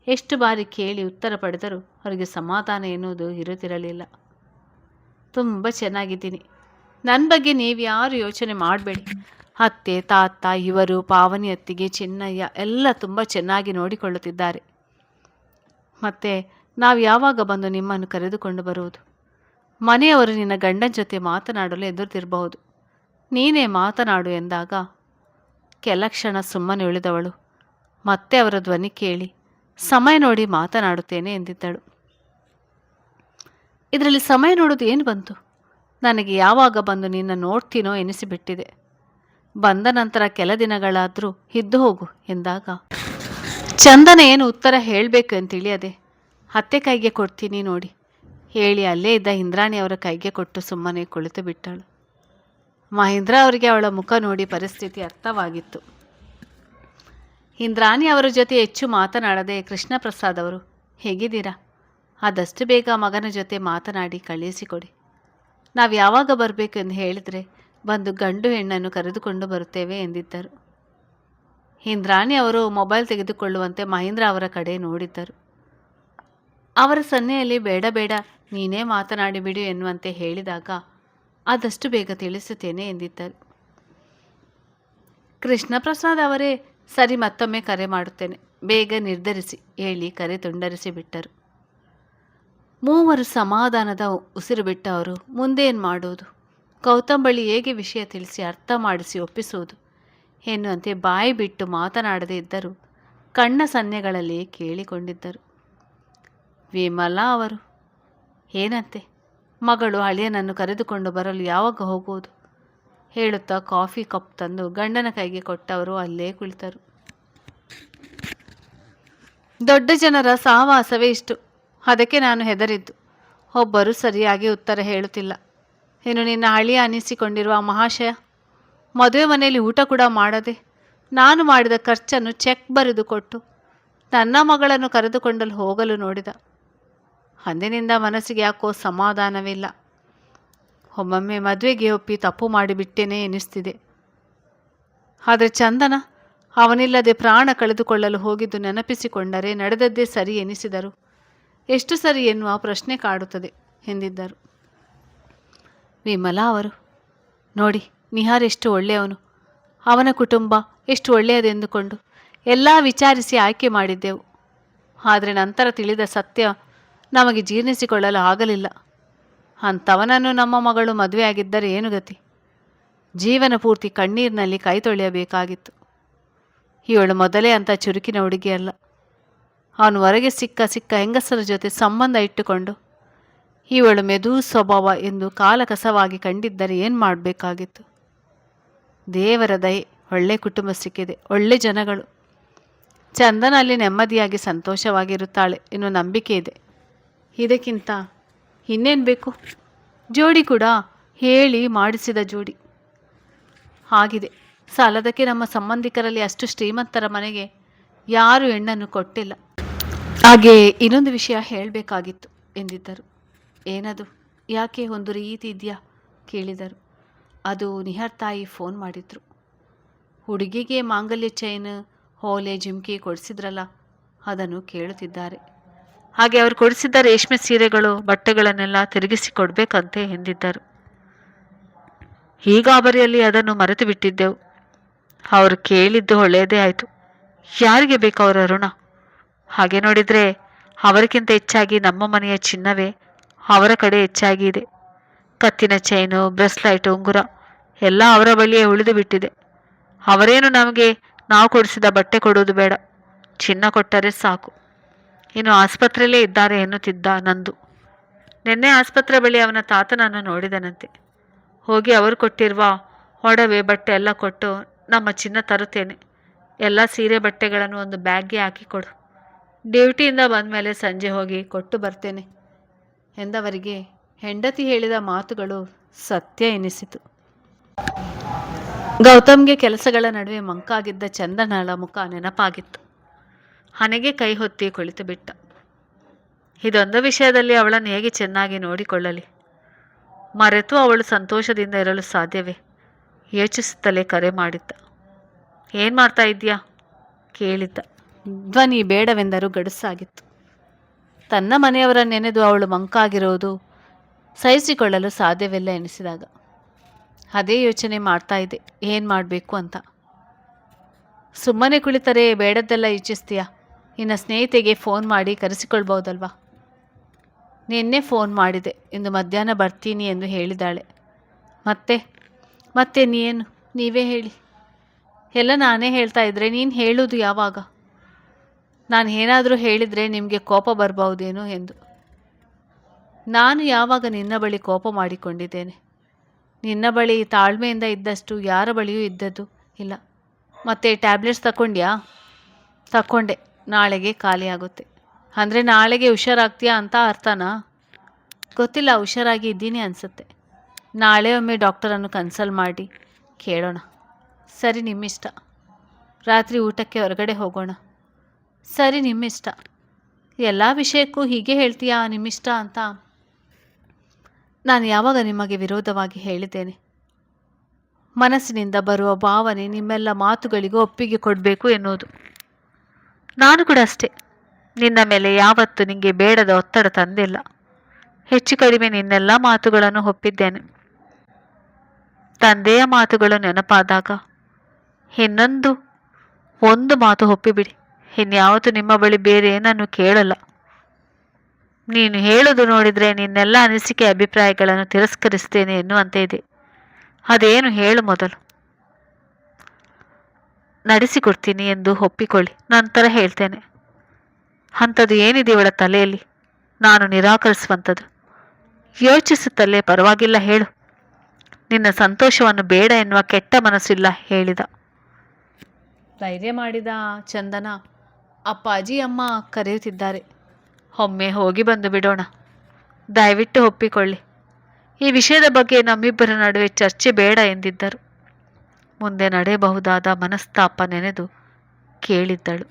ಎಷ್ಟು ಬಾರಿ ಕೇಳಿ ಉತ್ತರ ಪಡೆದರೂ ಅವರಿಗೆ ಸಮಾಧಾನ ಎನ್ನುವುದು ಇರುತ್ತಿರಲಿಲ್ಲ. ತುಂಬ ಚೆನ್ನಾಗಿದ್ದೀನಿ. ನನ್ನ ಬಗ್ಗೆ ನೀವ್ಯಾರು ಯೋಚನೆ ಮಾಡಬೇಡಿ. ಅತ್ತೆ, ತಾತ, ಇವರು, ಪಾವನಿ ಅತ್ತಿಗೆ, ಚಿನ್ನಯ್ಯ ಎಲ್ಲ ತುಂಬ ಚೆನ್ನಾಗಿ ನೋಡಿಕೊಳ್ಳುತ್ತಿದ್ದಾರೆ. ಮತ್ತು ನಾವು ಯಾವಾಗ ಬಂದು ನಿಮ್ಮನ್ನು ಕರೆದುಕೊಂಡು ಬರುವುದು? ಮನೆಯವರು ನಿನ್ನ ಗಂಡನ ಜೊತೆ ಮಾತನಾಡಲು ಎದುರುತ್ತಿರಬಹುದು. ನೀನೇ ಮಾತನಾಡು ಎಂದಾಗ ಕೆಲ ಕ್ಷಣ ಸುಮ್ಮನೆ ಉಳಿದವಳು ಮತ್ತೆ ಅವರ ಧ್ವನಿ ಕೇಳಿ ಸಮಯ ನೋಡಿ ಮಾತನಾಡುತ್ತೇನೆ ಎಂದಿದ್ದಳು. ಇದರಲ್ಲಿ ಸಮಯ ನೋಡೋದು ಏನು ಬಂತು? ನನಗೆ ಯಾವಾಗ ಬಂದು ನಿನ್ನ ನೋಡ್ತೀನೋ ಎನಿಸಿಬಿಟ್ಟಿದೆ. ಬಂದ ನಂತರ ಕೆಲ ದಿನಗಳಾದರೂ ಇದ್ದು ಹೋಗು ಎಂದಾಗ ಚಂದನ ಏನು ಉತ್ತರ ಹೇಳಬೇಕು ಅಂತ ತಿಳಿಯದೆ ಅತ್ತೆ ಕೈಗೆ ಕೊಡ್ತೀನಿ ನೋಡಿ ಹೇಳಿ ಅಲ್ಲೇ ಇದ್ದ ಇಂದ್ರಾಣಿಯವರ ಕೈಗೆ ಕೊಟ್ಟು ಸುಮ್ಮನೆ ಕುಳಿತು ಬಿಟ್ಟಳು. ಮಹೇಂದ್ರ ಅವರಿಗೆ ಅವಳ ಮುಖ ನೋಡಿ ಪರಿಸ್ಥಿತಿ ಅರ್ಥವಾಗಿತ್ತು. ಇಂದ್ರಾಣಿ ಅವರ ಜೊತೆ ಹೆಚ್ಚು ಮಾತನಾಡದೆ, ಕೃಷ್ಣ ಪ್ರಸಾದ್ ಅವರು ಹೇಗಿದ್ದೀರಾ? ಆದಷ್ಟು ಬೇಗ ಮಗನ ಜೊತೆ ಮಾತನಾಡಿ ಕಳುಹಿಸಿಕೊಡಿ. ನಾವು ಯಾವಾಗ ಬರಬೇಕು ಎಂದು ಹೇಳಿದರೆ ಬಂದು ಗಂಡು ಹೆಣ್ಣನ್ನು ಕರೆದುಕೊಂಡು ಬರುತ್ತೇವೆ ಎಂದಿದ್ದರು. ಇಂದ್ರಾಣಿ ಅವರು ಮೊಬೈಲ್ ತೆಗೆದುಕೊಳ್ಳುವಂತೆ ಮಹೇಂದ್ರ ಅವರ ಕಡೆ ನೋಡಿದ್ದರು. ಅವರ ಸನ್ನೆಯಲ್ಲಿ ಬೇಡ ಬೇಡ ನೀನೇ ಮಾತನಾಡಿ ಬಿಡು ಎನ್ನುವಂತೆ ಹೇಳಿದಾಗ ಆದಷ್ಟು ಬೇಗ ತಿಳಿಸುತ್ತೇನೆ ಎಂದಿದ್ದರು. ಕೃಷ್ಣ ಪ್ರಸಾದ್ ಅವರೇ ಸರಿ, ಮತ್ತೊಮ್ಮೆ ಕರೆ ಮಾಡುತ್ತೇನೆ, ಬೇಗ ನಿರ್ಧರಿಸಿ ಹೇಳಿ ಕರೆ ತುಂಡರಿಸಿ ಬಿಟ್ಟರು. ಮೂವರು ಸಮಾಧಾನದ ಉಸಿರು ಬಿಟ್ಟ ಅವರು ಮುಂದೇನು ಮಾಡುವುದು, ಗೌತಮ್ ಬಳಿ ಹೇಗೆ ವಿಷಯ ತಿಳಿಸಿ ಅರ್ಥ ಮಾಡಿಸಿ ಒಪ್ಪಿಸುವುದು ಎನ್ನುವಂತೆ ಬಾಯಿ ಬಿಟ್ಟು ಮಾತನಾಡದೇ ಇದ್ದರೂ ಕಣ್ಣ ಸನ್ನೆಗಳಲ್ಲಿ ಕೇಳಿಕೊಂಡಿದ್ದರು. ವಿಮಲಾ ಅವರು ಏನಂತೆ, ಮಗಳು ಅಳಿಯನನ್ನು ಕರೆದುಕೊಂಡು ಬರಲು ಯಾವಾಗ ಹೋಗುವುದು ಹೇಳುತ್ತಾ ಕಾಫಿ ಕಪ್ ತಂದು ಗಂಡನ ಕೈಗೆ ಕೊಟ್ಟವರು ಅಲ್ಲೇ ಕುಳಿತರು. ದೊಡ್ಡ ಜನರ ಸಹವಾಸವೇ ಇಷ್ಟು. ಅದಕ್ಕೆ ನಾನು ಹೆದರಿದ್ದು. ಒಬ್ಬರು ಸರಿಯಾಗಿ ಉತ್ತರ ಹೇಳುತ್ತಿಲ್ಲ. ಇನ್ನು ನಿನ್ನ ಅಳಿಯ ಅನ್ನಿಸಿಕೊಂಡಿರುವ ಮಹಾಶಯ ಮದುವೆ ಮನೆಯಲ್ಲಿ ಊಟ ಕೂಡ ಮಾಡದೆ ನಾನು ಮಾಡಿದ ಖರ್ಚನ್ನು ಚೆಕ್ ಬರೆದು ಕೊಟ್ಟು ನನ್ನ ಮಗಳನ್ನು ಕರೆದುಕೊಂಡಲ್ಲಿ ಹೋಗಲು ನೋಡಿದ. ಅಂದಿನಿಂದ ಮನಸ್ಸಿಗೆ ಯಾಕೋ ಸಮಾಧಾನವಿಲ್ಲ. ಒಮ್ಮೊಮ್ಮೆ ಮದುವೆಗೆ ಒಪ್ಪಿ ತಪ್ಪು ಮಾಡಿಬಿಟ್ಟೇನೆ ಎನಿಸ್ತಿದೆ. ಆದರೆ ಚಂದನ ಅವನಿಲ್ಲದೆ ಪ್ರಾಣ ಕಳೆದುಕೊಳ್ಳಲು ಹೋಗಿದ್ದು ನೆನಪಿಸಿಕೊಂಡರೆ ನಡೆದದ್ದೇ ಸರಿ ಎನಿಸಿದರು ಎಷ್ಟು ಸರಿ ಎನ್ನುವ ಪ್ರಶ್ನೆ ಕಾಡುತ್ತದೆ ಎಂದಿದ್ದರು. ವಿಮಲಾ ಅವರು ನೋಡಿ, ನಿಹಾರ್ ಎಷ್ಟು ಒಳ್ಳೆಯವನು, ಅವನ ಕುಟುಂಬ ಎಷ್ಟು ಒಳ್ಳೆಯದೆಂದುಕೊಂಡು ಎಲ್ಲ ವಿಚಾರಿಸಿ ಆಯ್ಕೆ ಮಾಡಿದ್ದೆವು. ಆದರೆ ನಂತರ ತಿಳಿದ ಸತ್ಯ ನಮಗೆ ಜೀರ್ಣಿಸಿಕೊಳ್ಳಲು ಆಗಲಿಲ್ಲ. ಅಂಥವನನ್ನು ನಮ್ಮ ಮಗಳು ಮದುವೆಯಾಗಿದ್ದರೆ ಏನು ಗತಿ? ಜೀವನ ಪೂರ್ತಿ ಕಣ್ಣೀರಿನಲ್ಲಿ ಕೈ ತೊಳೆಯಬೇಕಾಗಿತ್ತು. ಇವಳು ಮೊದಲೇ ಅಂಥ ಚುರುಕಿನ ಹುಡುಗಿಯಲ್ಲ. ಅವನು ಹೊರಗೆ ಸಿಕ್ಕ ಹೆಂಗಸರ ಜೊತೆ ಸಂಬಂಧ ಇಟ್ಟುಕೊಂಡು ಇವಳು ಮೆದು ಸ್ವಭಾವ ಎಂದು ಕಾಲಕಸವಾಗಿ ಕಂಡಿದ್ದರೆ ಏನು ಮಾಡಬೇಕಾಗಿತ್ತು? ದೇವರ ದಯೆ, ಒಳ್ಳೆ ಕುಟುಂಬ ಸಿಕ್ಕಿದೆ, ಒಳ್ಳೆ ಜನಗಳು. ಚಂದನ ಅಲ್ಲಿ ನೆಮ್ಮದಿಯಾಗಿ ಸಂತೋಷವಾಗಿರುತ್ತಾಳೆ ಎನ್ನುವ ನಂಬಿಕೆ ಇದೆ. ಇದಕ್ಕಿಂತ ಇನ್ನೇನು ಬೇಕು? ಜೋಡಿ ಕೂಡ ಹೇಳಿ ಮಾಡಿಸಿದ ಜೋಡಿ ಆಗಿದೆ. ಸಾಲದಕ್ಕೆ ನಮ್ಮ ಸಂಬಂಧಿಕರಲ್ಲಿ ಅಷ್ಟು ಶ್ರೀಮಂತರ ಮನೆಗೆ ಯಾರೂ ಹೆಣ್ಣನ್ನು ಕೊಟ್ಟಿಲ್ಲ. ಹಾಗೆ ಇನ್ನೊಂದು ವಿಷಯ ಹೇಳಬೇಕಾಗಿತ್ತು ಎಂದಿದ್ದರು. ಏನದು? ಯಾಕೆ ಒಂದು ರೀತಿ ಇದೆಯಾ ಕೇಳಿದರು. ಅದು ನಿಹಾರ್ ತಾಯಿ ಫೋನ್ ಮಾಡಿದ್ರು. ಹುಡುಗಿಗೆ ಮಾಂಗಲ್ಯ ಚೈನ್, ಓಲೆ, ಜಿಮ್ಕಿ ಕೊಡಿಸಿದ್ರಲ್ಲ, ಅದನ್ನು ಕೇಳುತ್ತಿದ್ದಾರೆ. ಹಾಗೆ ಅವರು ಕೊಡಿಸಿದ್ದ ರೇಷ್ಮೆ ಸೀರೆಗಳು, ಬಟ್ಟೆಗಳನ್ನೆಲ್ಲ ತಿರುಗಿಸಿ ಕೊಡಬೇಕಂತೆ ಎಂದಿದ್ದರು. ಈಗ ಬರಿಯಲ್ಲಿ ಅದನ್ನು ಮರೆತು ಬಿಟ್ಟಿದ್ದೆವು. ಅವರು ಕೇಳಿದ್ದು ಒಳ್ಳೆಯದೇ ಆಯಿತು. ಯಾರಿಗೆ ಬೇಕು ಅವರ ಋಣ? ಹಾಗೆ ನೋಡಿದರೆ ಅವರಿಗಿಂತ ಹೆಚ್ಚಾಗಿ ನಮ್ಮ ಮನೆಯ ಚಿನ್ನವೇ ಅವರ ಕಡೆ ಹೆಚ್ಚಾಗಿ ಇದೆ. ಕತ್ತಿನ ಚೈನು, ಬ್ರೆಸ್ಲೈಟ್, ಉಂಗುರ ಎಲ್ಲ ಅವರ ಬಳಿಯೇ ಉಳಿದು ಬಿಟ್ಟಿದೆ. ಅವರೇನು ನಮಗೆ ನಾವು ಕೊಡಿಸಿದ ಬಟ್ಟೆ ಕೊಡುವುದು ಬೇಡ, ಚಿನ್ನ ಕೊಟ್ಟರೆ ಸಾಕು. ಇನ್ನು ಆಸ್ಪತ್ರೆಯಲ್ಲೇ ಇದ್ದಾರೆ ಎನ್ನುತ್ತಿದ್ದ ನಂದು. ನಿನ್ನೆ ಆಸ್ಪತ್ರೆ ಬಳಿ ಅವನ ತಾತನನ್ನು ನೋಡಿದನಂತೆ. ಹೋಗಿ ಅವರು ಕೊಟ್ಟಿರುವ ಒಡವೆ ಬಟ್ಟೆ ಎಲ್ಲ ಕೊಟ್ಟು ನಮ್ಮ ಚಿನ್ನ ತರುತ್ತೇನೆ. ಎಲ್ಲ ಸೀರೆ ಬಟ್ಟೆಗಳನ್ನು ಒಂದು ಬ್ಯಾಗ್ಗೆ ಹಾಕಿಕೊಡು. ಡ್ಯೂಟಿಯಿಂದ ಬಂದ ಮೇಲೆ ಸಂಜೆ ಹೋಗಿ ಕೊಟ್ಟು ಬರ್ತೇನೆ ಎಂದವರಿಗೆ ಹೆಂಡತಿ ಹೇಳಿದ ಮಾತುಗಳು ಸತ್ಯ ಎನಿಸಿತು. ಗೌತಮ್ಗೆ ಕೆಲಸಗಳ ನಡುವೆ ಮಂಕಾಗಿದ್ದ ಚಂದನಳ ಮುಖ ನೆನಪಾಗಿತ್ತು. ಹಣೆಗೆ ಕೈ ಹೊತ್ತಿ ಕುಳಿತು ಬಿಟ್ಟ. ಇದೊಂದು ವಿಷಯದಲ್ಲಿ ಅವಳನ್ನು ಹೇಗೆ ಚೆನ್ನಾಗಿ ನೋಡಿಕೊಳ್ಳಲಿ? ಮರೆತು ಅವಳು ಸಂತೋಷದಿಂದ ಇರಲು ಸಾಧ್ಯವೇ? ಯೋಚಿಸುತ್ತಲೇ ಕರೆ ಮಾಡಿದ್ದ. ಏನು ಮಾಡ್ತಾ ಇದ್ದೀಯಾ ಕೇಳಿದ್ದ. ಧ್ವನಿ ಬೇಡವೆಂದರೂ ಗಡುಸಾಗಿತ್ತು. ತನ್ನ ಮನೆಯವರ ನೆನೆದು ಅವಳು ಮಂಕಾಗಿರುವುದು ಸಹಿಸಿಕೊಳ್ಳಲು ಸಾಧ್ಯವಿಲ್ಲ ಎನಿಸಿದಾಗ ಅದೇ ಯೋಚನೆ ಮಾಡ್ತಾ ಇದ್ದೆ, ಏನು ಮಾಡಬೇಕು ಅಂತ. ಸುಮ್ಮನೆ ಕುಳಿತರೆ ಬೇಡದ್ದೆಲ್ಲ ಇಚ್ಛಿಸ್ತೀಯಾ? ಇನ್ನು ಸ್ನೇಹಿತೆಗೆ ಫೋನ್ ಮಾಡಿ ಕರೆಸಿಕೊಳ್ಬಹುದಲ್ವಾ? ನಿನ್ನೆ ಫೋನ್ ಮಾಡಿದೆ, ಇಂದು ಮಧ್ಯಾಹ್ನ ಬರ್ತೀನಿ ಎಂದು ಹೇಳಿದಾಳೆ. ಮತ್ತೆ ನೀವೇ ಹೇಳಿ. ಎಲ್ಲ ನಾನೇ ಹೇಳ್ತಾ ಇದ್ರೆ ನೀನು ಹೇಳೋದು ಯಾವಾಗ? ನಾನು ಏನಾದರೂ ಹೇಳಿದರೆ ನಿಮಗೆ ಕೋಪ ಬರಬಹುದೇನೋ ಎಂದು. ನಾನು ಯಾವಾಗ ನಿನ್ನ ಬಳಿ ಕೋಪ ಮಾಡಿಕೊಂಡಿದ್ದೇನೆ? ನಿನ್ನ ಬಳಿ ತಾಳ್ಮೆಯಿಂದ ಇದ್ದಷ್ಟು ಯಾರ ಬಳಿಯೂ ಇದ್ದದ್ದು ಇಲ್ಲ. ಮತ್ತೆ ಟ್ಯಾಬ್ಲೆಟ್ಸ್ ತಗೊಂಡ್ಯಾ? ತಗೊಂಡೆ, ನಾಳೆಗೆ ಖಾಲಿಯಾಗುತ್ತೆ. ಅಂದರೆ ನಾಳೆಗೆ ಹುಷಾರಾಗ್ತೀಯಾ ಅಂತ ಅರ್ಥನಾ? ಗೊತ್ತಿಲ್ಲ, ಹುಷಾರಾಗಿ ಇದ್ದೀನಿ ಅನಿಸುತ್ತೆ. ನಾಳೆ ಒಮ್ಮೆ ಡಾಕ್ಟರನ್ನು ಕನ್ಸಲ್ಟ್ ಮಾಡಿ ಕೇಳೋಣ. ಸರಿ, ನಿಮ್ಮಿಷ್ಟ. ರಾತ್ರಿ ಊಟಕ್ಕೆ ಹೊರಗಡೆ ಹೋಗೋಣ. ಸರಿ, ನಿಮ್ಮಿಷ್ಟ. ಎಲ್ಲ ವಿಷಯಕ್ಕೂ ಹೀಗೆ ಹೇಳ್ತೀಯಾ ನಿಮ್ಮಿಷ್ಟ ಅಂತ? ನಾನು ಯಾವಾಗ ನಿಮಗೆ ವಿರೋಧವಾಗಿ ಹೇಳಿದ್ದೇನೆ? ಮನಸ್ಸಿನಿಂದ ಬರುವ ಭಾವನೆ ನಿಮ್ಮೆಲ್ಲ ಮಾತುಗಳಿಗೂ ಒಪ್ಪಿಗೆ ಕೊಡಬೇಕು ಎನ್ನುವುದು. ನಾನು ಕೂಡ ಅಷ್ಟೇ. ನಿನ್ನ ಮೇಲೆ ಯಾವತ್ತೂ ನಿನಗೆ ಬೇಡದ ಒತ್ತಡ ತಂದಿಲ್ಲ. ಹೆಚ್ಚು ಕಡಿಮೆ ನಿನ್ನೆಲ್ಲ ಮಾತುಗಳನ್ನು ಒಪ್ಪಿದ್ದೇನೆ. ತಂದೆಯ ಮಾತುಗಳು ನೆನಪಾದಾಗ ಒಂದು ಮಾತು ಒಪ್ಪಿಬಿಡಿ. ಇನ್ಯಾವತ್ತೂ ನಿಮ್ಮ ಬಳಿ ಬೇರೆ ಏನನ್ನು ಕೇಳಲ್ಲ. ನೀನು ಹೇಳೋದು ನೋಡಿದರೆ ನಿನ್ನೆಲ್ಲ ಅನಿಸಿಕೆ ಅಭಿಪ್ರಾಯಗಳನ್ನು ತಿರಸ್ಕರಿಸ್ತೇನೆ ಎನ್ನುವಂತೆ ಇದೆ. ಅದೇನು ಹೇಳು ಮೊದಲು. ನಡೆಸಿಕೊಡ್ತೀನಿ ಎಂದು ಒಪ್ಪಿಕೊಳ್ಳಿ, ನಂತರ ಹೇಳ್ತೇನೆ. ಅಂಥದ್ದು ಏನಿದೆ ಇವಳ ತಲೆಯಲ್ಲಿ ನಾನು ನಿರಾಕರಿಸುವಂಥದ್ದು? ಯೋಚಿಸುತ್ತಲೇ ಪರವಾಗಿಲ್ಲ ಹೇಳು. ನಿನ್ನ ಸಂತೋಷವನ್ನು ಬೇಡ ಎನ್ನುವ ಕೆಟ್ಟ ಮನಸ್ಸಿಲ್ಲ ಹೇಳಿದ. ಧೈರ್ಯ ಮಾಡಿದ ಚಂದನ, ಅಪ್ಪಾಜಿ ಅಮ್ಮ ಕರೆಯುತ್ತಿದ್ದಾರೆ, ಒಮ್ಮೆ ಹೋಗಿ ಬಂದು ಬಿಡೋಣ. ದಯವಿಟ್ಟು ಒಪ್ಪಿಕೊಳ್ಳಿ. ಈ ವಿಷಯದ ಬಗ್ಗೆ ನಮ್ಮಿಬ್ಬರ ನಡುವೆ ಚರ್ಚೆ ಬೇಡ ಎಂದಿದ್ದರು. ಮುಂದೆ ನಡೆಯಬಹುದಾದ ಮನಸ್ತಾಪ ನೆನೆದು ಕೇಳಿದ್ದಳು.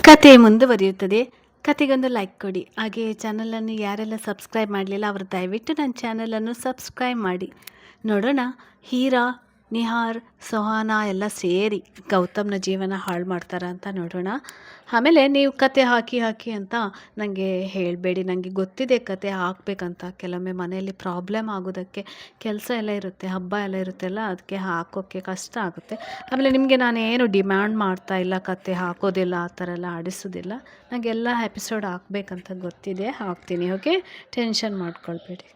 ಕತೆ ಮುಂದುವರಿಯುತ್ತದೆ. ಕತೆಗೊಂದು ಲೈಕ್ ಕೊಡಿ. ಹಾಗೆ ಚಾನಲನ್ನು ಯಾರೆಲ್ಲ ಸಬ್ಸ್ಕ್ರೈಬ್ ಮಾಡಲಿಲ್ಲ ಅವರು ದಯವಿಟ್ಟು ನನ್ನ ಚಾನಲನ್ನು ಸಬ್ಸ್ಕ್ರೈಬ್ ಮಾಡಿ. ನೋಡೋಣ, ಹೀರಾ, ನಿಹಾರ್, ಸೋಹಾನ ಎಲ್ಲ ಸೇರಿ ಗೌತಮ್ನ ಜೀವನ ಹಾಳು ಮಾಡ್ತಾರ ಅಂತ ನೋಡೋಣ. ಆಮೇಲೆ ನೀವು ಕತೆ ಹಾಕಿ ಅಂತ ನನಗೆ ಹೇಳಬೇಡಿ. ನನಗೆ ಗೊತ್ತಿದೆ ಕತೆ ಹಾಕಬೇಕಂತ. ಕೆಲವೊಮ್ಮೆ ಮನೆಯಲ್ಲಿ ಪ್ರಾಬ್ಲಮ್ ಆಗೋದಕ್ಕೆ ಕೆಲಸ ಎಲ್ಲ ಇರುತ್ತೆ, ಹಬ್ಬ ಎಲ್ಲ ಇರುತ್ತೆಲ್ಲ, ಅದಕ್ಕೆ ಹಾಕೋಕ್ಕೆ ಕಷ್ಟ ಆಗುತ್ತೆ. ಆಮೇಲೆ ನಿಮಗೆ ನಾನೇನು ಡಿಮ್ಯಾಂಡ್ ಮಾಡ್ತಾ ಇಲ್ಲ, ಕತೆ ಹಾಕೋದಿಲ್ಲ, ಆ ಥರ ಎಲ್ಲ ಆಡಿಸೋದಿಲ್ಲ. ನನಗೆಲ್ಲ ಎಪಿಸೋಡ್ ಹಾಕಬೇಕಂತ ಗೊತ್ತಿದೆ, ಹಾಕ್ತೀನಿ. Okay, tension ಮಾಡ್ಕೊಳ್ಬೇಡಿ.